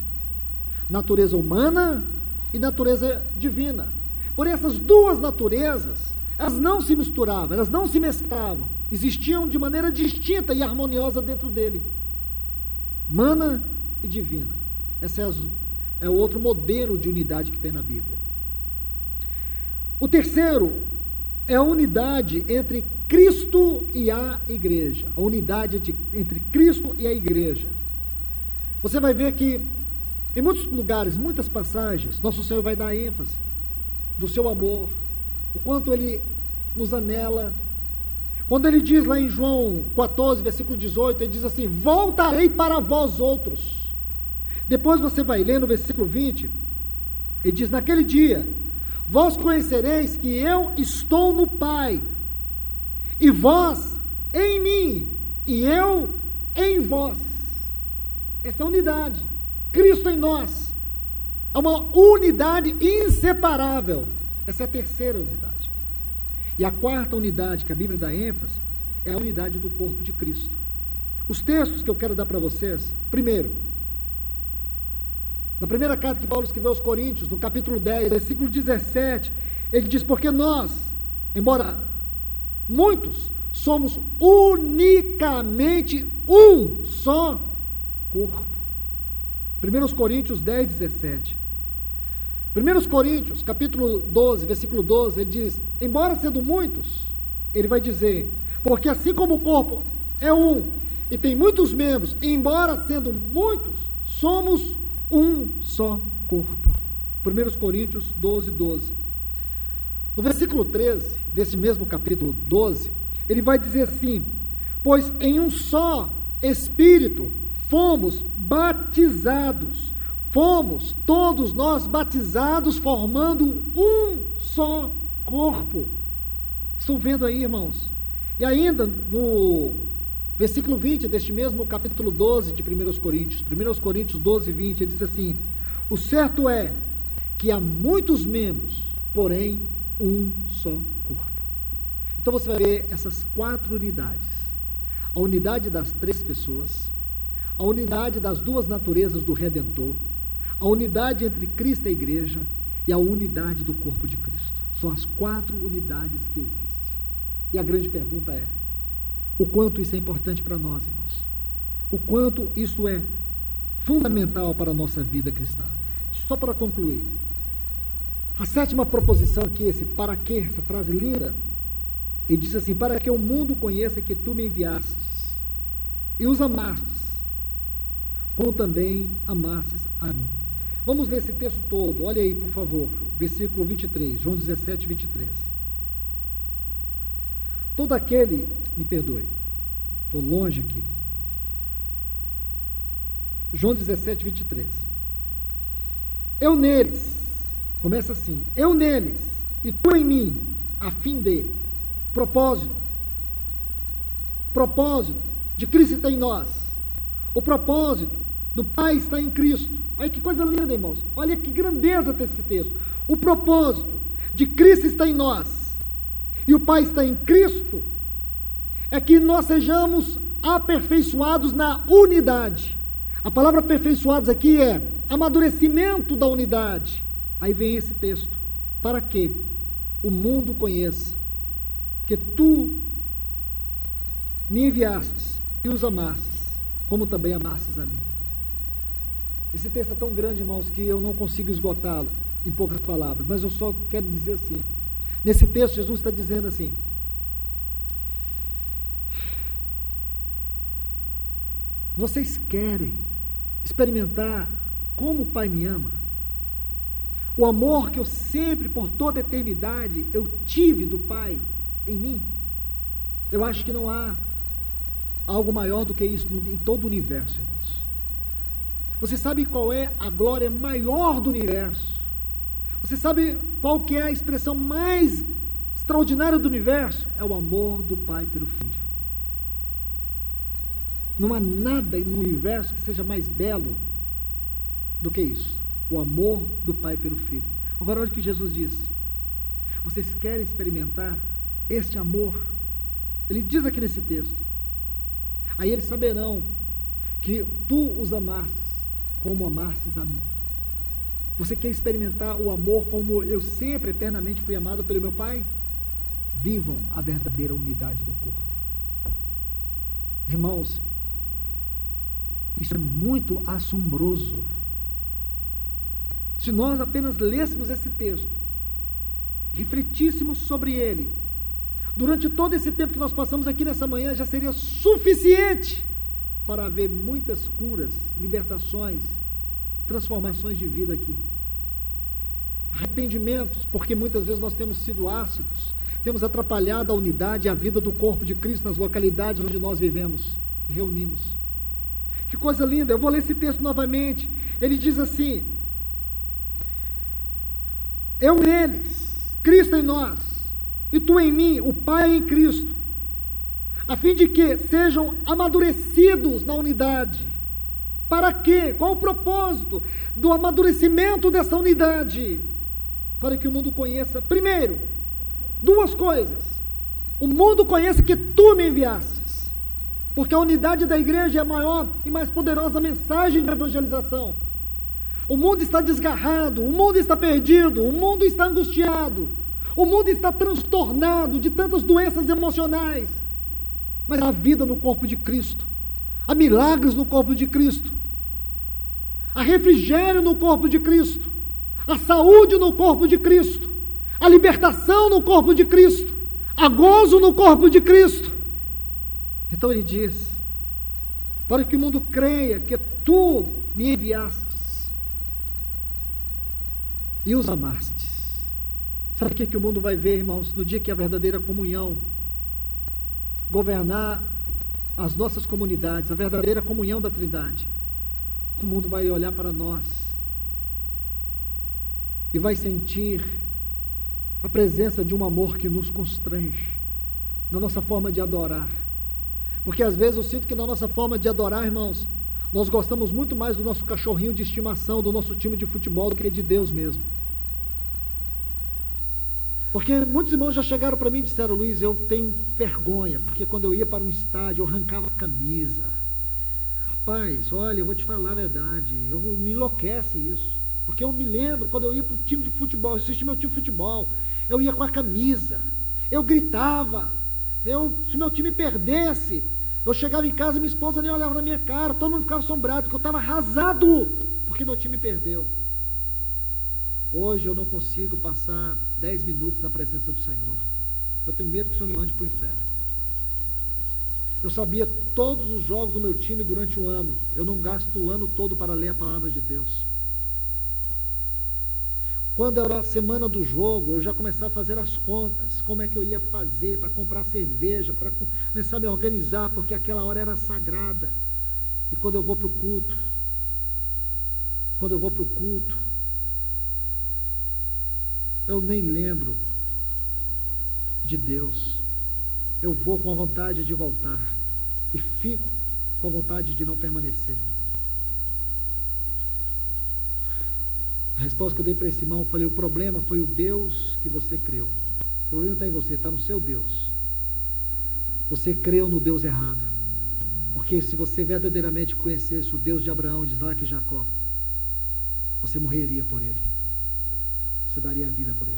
B: Natureza humana e natureza divina. Porém, essas 2 naturezas, Elas não se misturavam, elas não se mesclavam, existiam de maneira distinta e harmoniosa dentro dele. Humana e divina. Esse é o outro modelo de unidade que tem na Bíblia. O terceiro é a unidade entre Cristo e a igreja. A unidade entre Cristo e a igreja. Você vai ver que em muitos lugares, muitas passagens, nosso Senhor vai dar ênfase do seu amor, o quanto ele nos anela. Quando ele diz lá em João 14, versículo 18, ele diz assim: voltarei para vós outros. Depois você vai ler no versículo 20, ele diz: naquele dia, vós conhecereis que eu estou no Pai, e vós em mim, e eu em vós. Essa é a unidade. Cristo em nós. Há uma unidade inseparável. Essa é a terceira unidade. E a quarta unidade que a Bíblia dá ênfase é a unidade do corpo de Cristo. Os textos que eu quero dar para vocês, primeiro, na primeira carta que Paulo escreveu aos Coríntios, no capítulo 10, versículo 17, ele diz: porque nós, embora muitos, somos unicamente um só corpo. 1 Coríntios 10, 17. 1 Coríntios, capítulo 12, versículo 12, ele diz: embora sendo muitos, ele vai dizer, porque assim como o corpo é um e tem muitos membros, embora sendo muitos, somos um só corpo. 1 Coríntios 12, 12. No versículo 13, desse mesmo capítulo 12, ele vai dizer assim: pois em um só Espírito fomos batizados, fomos todos nós batizados, formando um só corpo. Estão vendo aí, irmãos? E ainda no versículo 20 deste mesmo capítulo 12 de 1 Coríntios 12, 20, ele diz assim: o certo é que há muitos membros, porém um só corpo. Então você vai ver essas quatro unidades: a unidade das três pessoas, a unidade das duas naturezas do Redentor, a unidade entre Cristo e a igreja e a unidade do corpo de Cristo. São as quatro unidades que existem. E a grande pergunta é: o quanto isso é importante para nós, irmãos? O quanto isso é fundamental para a nossa vida cristã? Só para concluir, a sétima proposição aqui, esse para quê, essa frase linda, ele diz assim: para que o mundo conheça que tu me enviastes e os amastes, como também amastes a mim. Vamos ler esse texto todo, olha aí por favor, versículo 23, João 17, 23. Todo aquele, me perdoe, estou longe aqui, João 17, 23. Eu neles, começa assim: eu neles e tu em mim, a fim de, propósito de Cristo está em nós, o propósito do Pai está em Cristo. Olha que coisa linda, irmãos, olha que grandeza desse texto. O propósito de Cristo está em nós e o Pai está em Cristo, é que nós sejamos aperfeiçoados na unidade. A palavra aperfeiçoados aqui é amadurecimento da unidade. Aí vem esse texto: para que o mundo conheça que tu me enviastes e os amastes, como também amastes a mim. Esse texto é tão grande, irmãos, que eu não consigo esgotá-lo em poucas palavras, mas eu só quero dizer assim: nesse texto Jesus está dizendo assim: vocês querem experimentar como o Pai me ama? O amor que eu sempre, por toda a eternidade, eu tive do Pai em mim? Eu acho que não há algo maior do que isso em todo o universo, irmãos. Você sabe qual é a glória maior do universo? Você sabe qual que é a expressão mais extraordinária do universo? É o amor do Pai pelo Filho. Não há nada no universo que seja mais belo do que isso: o amor do Pai pelo Filho. Agora olha o que Jesus disse: vocês querem experimentar este amor? Ele diz aqui nesse texto: aí eles saberão que tu os amastes como amastes a mim. Você quer experimentar o amor como eu sempre eternamente fui amado pelo meu Pai? vivam a verdadeira unidade do corpo. Irmãos, isso é muito assombroso. Se nós apenas lêssemos esse texto, refletíssemos sobre ele, durante todo esse tempo que nós passamos aqui nessa manhã, já seria suficiente para haver muitas curas, libertações, transformações de vida aqui. Arrependimentos, porque muitas vezes nós temos sido ácidos, temos atrapalhado a unidade e a vida do corpo de Cristo nas localidades onde nós vivemos e reunimos. Que coisa linda, eu vou ler esse texto novamente. Ele diz assim: eu neles, Cristo em nós, e tu em mim, o Pai em Cristo, a fim de que sejam amadurecidos na unidade. Para quê? Qual o propósito do amadurecimento dessa unidade? Para que o mundo conheça, primeiro, duas coisas. O mundo conheça que tu me enviastes, porque a unidade da igreja é a maior e mais poderosa mensagem de evangelização. O mundo está desgarrado, o mundo está perdido, o mundo está angustiado, o mundo está transtornado de tantas doenças emocionais, mas há vida no corpo de Cristo, há milagres no corpo de Cristo, há refrigério no corpo de Cristo, há saúde no corpo de Cristo, há libertação no corpo de Cristo, há gozo no corpo de Cristo. Então ele diz: para que o mundo creia que tu me enviastes e os amastes. Sabe o que o mundo vai ver, irmãos, no dia que a verdadeira comunhão governar as nossas comunidades, a verdadeira comunhão da Trindade? O mundo vai olhar para nós e vai sentir a presença de um amor que nos constrange na nossa forma de adorar. Porque às vezes eu sinto que na nossa forma de adorar, irmãos, nós gostamos muito mais do nosso cachorrinho de estimação, do nosso time de futebol, do que de Deus mesmo. Porque muitos irmãos já chegaram para mim e disseram: Luiz, eu tenho vergonha, porque quando eu ia para um estádio eu arrancava a camisa. Rapaz, olha, eu vou te falar a verdade, me enlouquece isso. Porque eu me lembro, quando eu ia para o time de futebol, assistir meu time de futebol, eu ia com a camisa, eu gritava, se meu time perdesse, eu chegava em casa e minha esposa nem olhava na minha cara, todo mundo ficava assombrado, porque eu estava arrasado, porque meu time perdeu. Hoje eu não consigo passar 10 minutos na presença do Senhor. Eu tenho medo que o Senhor me mande para o inferno. Eu sabia todos os jogos do meu time durante o ano. Eu não gasto o ano todo para ler a palavra de Deus. Quando era a semana do jogo, eu já começava a fazer as contas, como é que eu ia fazer para comprar cerveja, para começar a me organizar, porque aquela hora era sagrada. E quando eu vou para o culto, eu nem lembro de Deus. Eu vou com a vontade de voltar e fico com a vontade de não permanecer. A resposta que eu dei para esse irmão, eu falei: o problema foi o Deus que você creu. O problema está em você, está no seu Deus. Você creu no Deus errado. Porque se você verdadeiramente conhecesse o Deus de Abraão, de Isaac e Jacó, você morreria por ele. Você daria a vida por ele.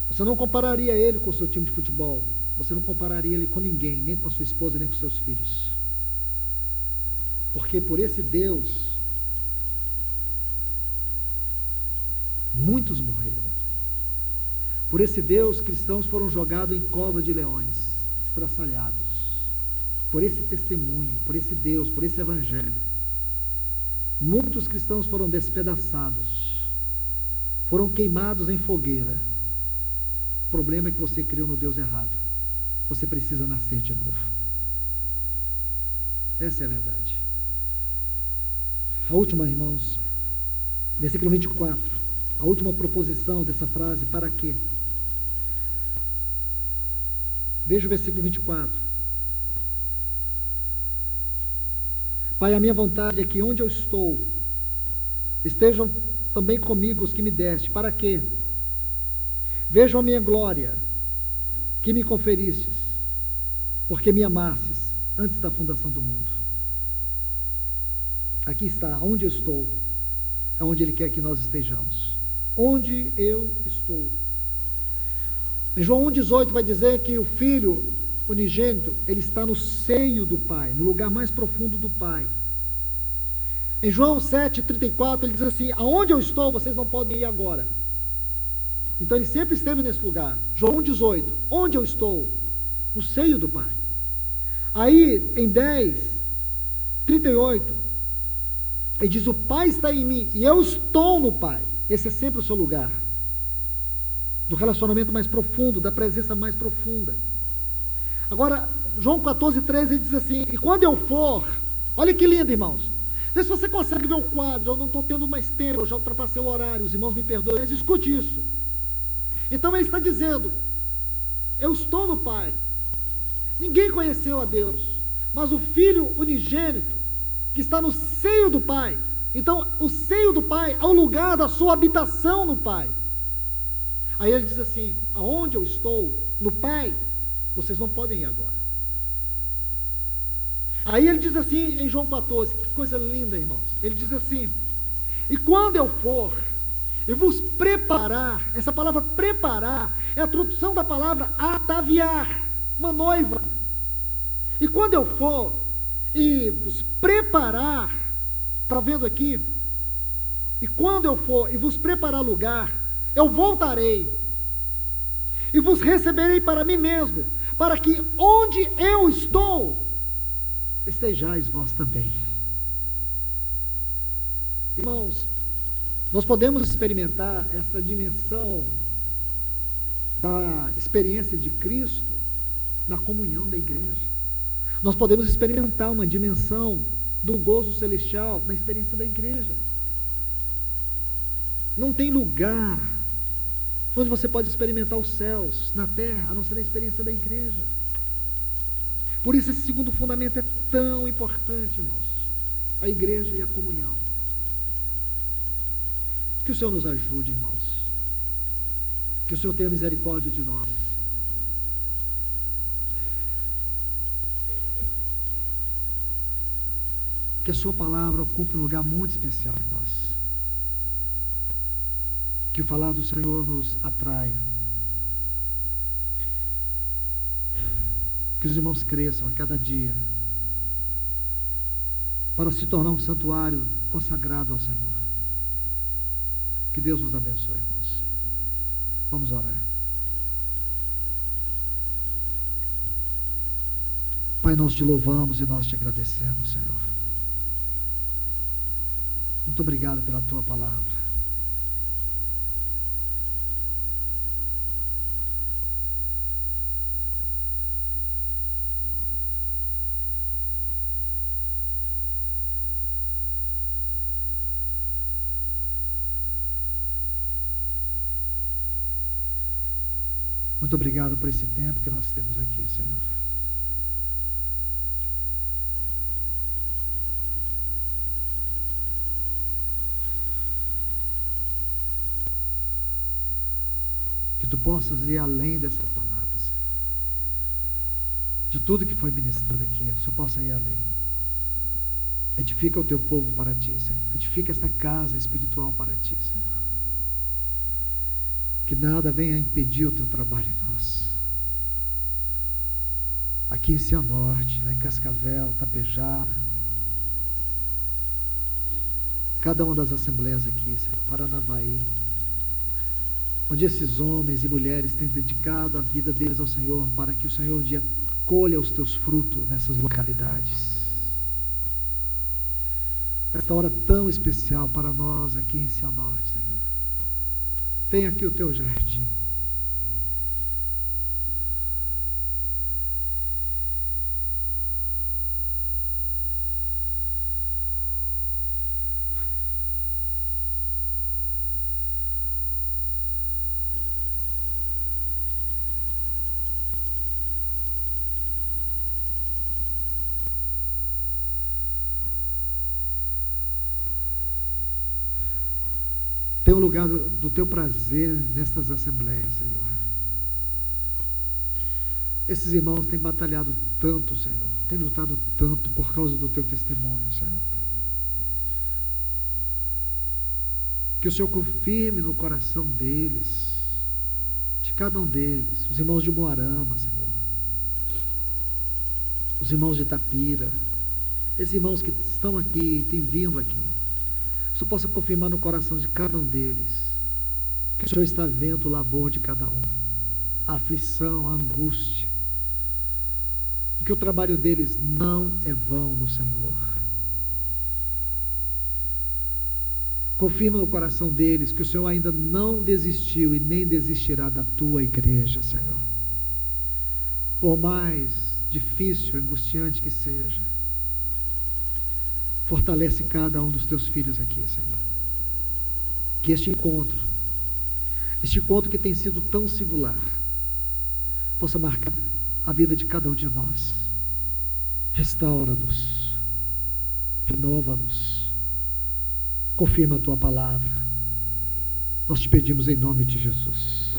B: Você não compararia ele com o seu time de futebol. Você não compararia ele com ninguém, nem com a sua esposa, nem com seus filhos. Porque por esse Deus, muitos morreram. Por esse Deus, cristãos foram jogados em cova de leões, estraçalhados. Por esse testemunho, por esse Deus, por esse evangelho, muitos cristãos foram despedaçados, foram queimados em fogueira. O problema é que você creu no Deus errado. Você precisa nascer de novo. Essa é a verdade. A última, irmãos, versículo 24, a última proposição dessa frase: para quê? Veja o versículo 24. Pai, a minha vontade é que onde eu estou, estejam também comigo os que me deste. Para quê? Vejam a minha glória, que me conferistes, porque me amastes antes da fundação do mundo. Aqui está, onde eu estou, é onde Ele quer que nós estejamos. Onde eu estou. Em João 1,18 vai dizer que o Filho unigênito, ele está no seio do Pai, no lugar mais profundo do Pai. Em João 7,34 ele diz assim: aonde eu estou, vocês não podem ir agora. Então ele sempre esteve nesse lugar. João 1,18, onde eu estou? No seio do Pai. Aí em 10,38 ele diz: o Pai está em mim e eu estou no Pai. Esse é sempre o seu lugar, do relacionamento mais profundo, da presença mais profunda. Agora, João 14,13 ele diz assim: e quando eu for, olha que lindo, irmãos. Vê se você consegue ver o quadro. Eu não estou tendo mais tempo, eu já ultrapassei o horário, os irmãos me perdoem, mas escute isso. Então ele está dizendo: eu estou no Pai. Ninguém conheceu a Deus, mas o Filho unigênito, que está no seio do Pai. Então, o seio do Pai é o lugar da sua habitação no Pai. Aí ele diz assim: aonde eu estou, no Pai, vocês não podem ir agora. Aí ele diz assim em João 14, que coisa linda, irmãos. Ele diz assim: e quando eu for e vos preparar, essa palavra preparar é a tradução da palavra ataviar, uma noiva. E quando eu for e vos preparar, está vendo aqui? E quando eu for e vos preparar lugar, eu voltarei e vos receberei para mim mesmo, para que onde eu estou, estejais vós também. Irmãos, nós podemos experimentar essa dimensão da experiência de Cristo na comunhão da igreja. Nós podemos experimentar uma dimensão do gozo celestial na experiência da igreja. Não tem lugar onde você pode experimentar os céus na terra, a não ser na experiência da igreja. Por isso esse segundo fundamento é tão importante, irmãos. A igreja e a comunhão. Que o Senhor nos ajude, irmãos. Que o Senhor tenha misericórdia de nós. Que a sua palavra ocupe um lugar muito especial em nós. Que o falar do Senhor nos atraia. Que os irmãos cresçam a cada dia para se tornar um santuário consagrado ao Senhor. Que Deus vos abençoe, irmãos. Vamos orar. Pai, nós te louvamos e nós te agradecemos, Senhor. Muito obrigado pela tua palavra. Muito obrigado por esse tempo que nós temos aqui, Senhor. Que tu possas ir além dessa palavra, Senhor. De tudo que foi ministrado aqui, eu só possa ir além. Edifica o teu povo para ti, Senhor. Edifica esta casa espiritual para ti, Senhor. Que nada venha impedir o teu trabalho em nós. Aqui em Cianorte, lá em Cascavel, Tapejara, cada uma das assembleias aqui, Senhor, Paranavaí, onde esses homens e mulheres têm dedicado a vida deles ao Senhor, para que o Senhor um dia colha os teus frutos nessas localidades. Esta hora tão especial para nós aqui em Cianorte, Senhor. Tem aqui o teu jardim. Tem um lugar do teu prazer nestas assembleias, Senhor. Esses irmãos têm batalhado tanto, Senhor. Têm lutado tanto por causa do teu testemunho, Senhor. Que o Senhor confirme no coração deles de cada um deles, os irmãos de Moarama, Senhor, os irmãos de Itapira, esses irmãos que estão aqui, têm vindo aqui, o Senhor possa confirmar no coração de cada um deles que o Senhor está vendo o labor de cada um, a aflição, a angústia, e que o trabalho deles não é vão no Senhor. Confirma no coração deles que o Senhor ainda não desistiu e nem desistirá da tua igreja, Senhor. Por mais difícil, angustiante que seja, fortalece cada um dos teus filhos aqui, Senhor. Que este encontro que tem sido tão singular, possa marcar a vida de cada um de nós. Restaura-nos, renova-nos, confirma a tua palavra. Nós te pedimos em nome de Jesus.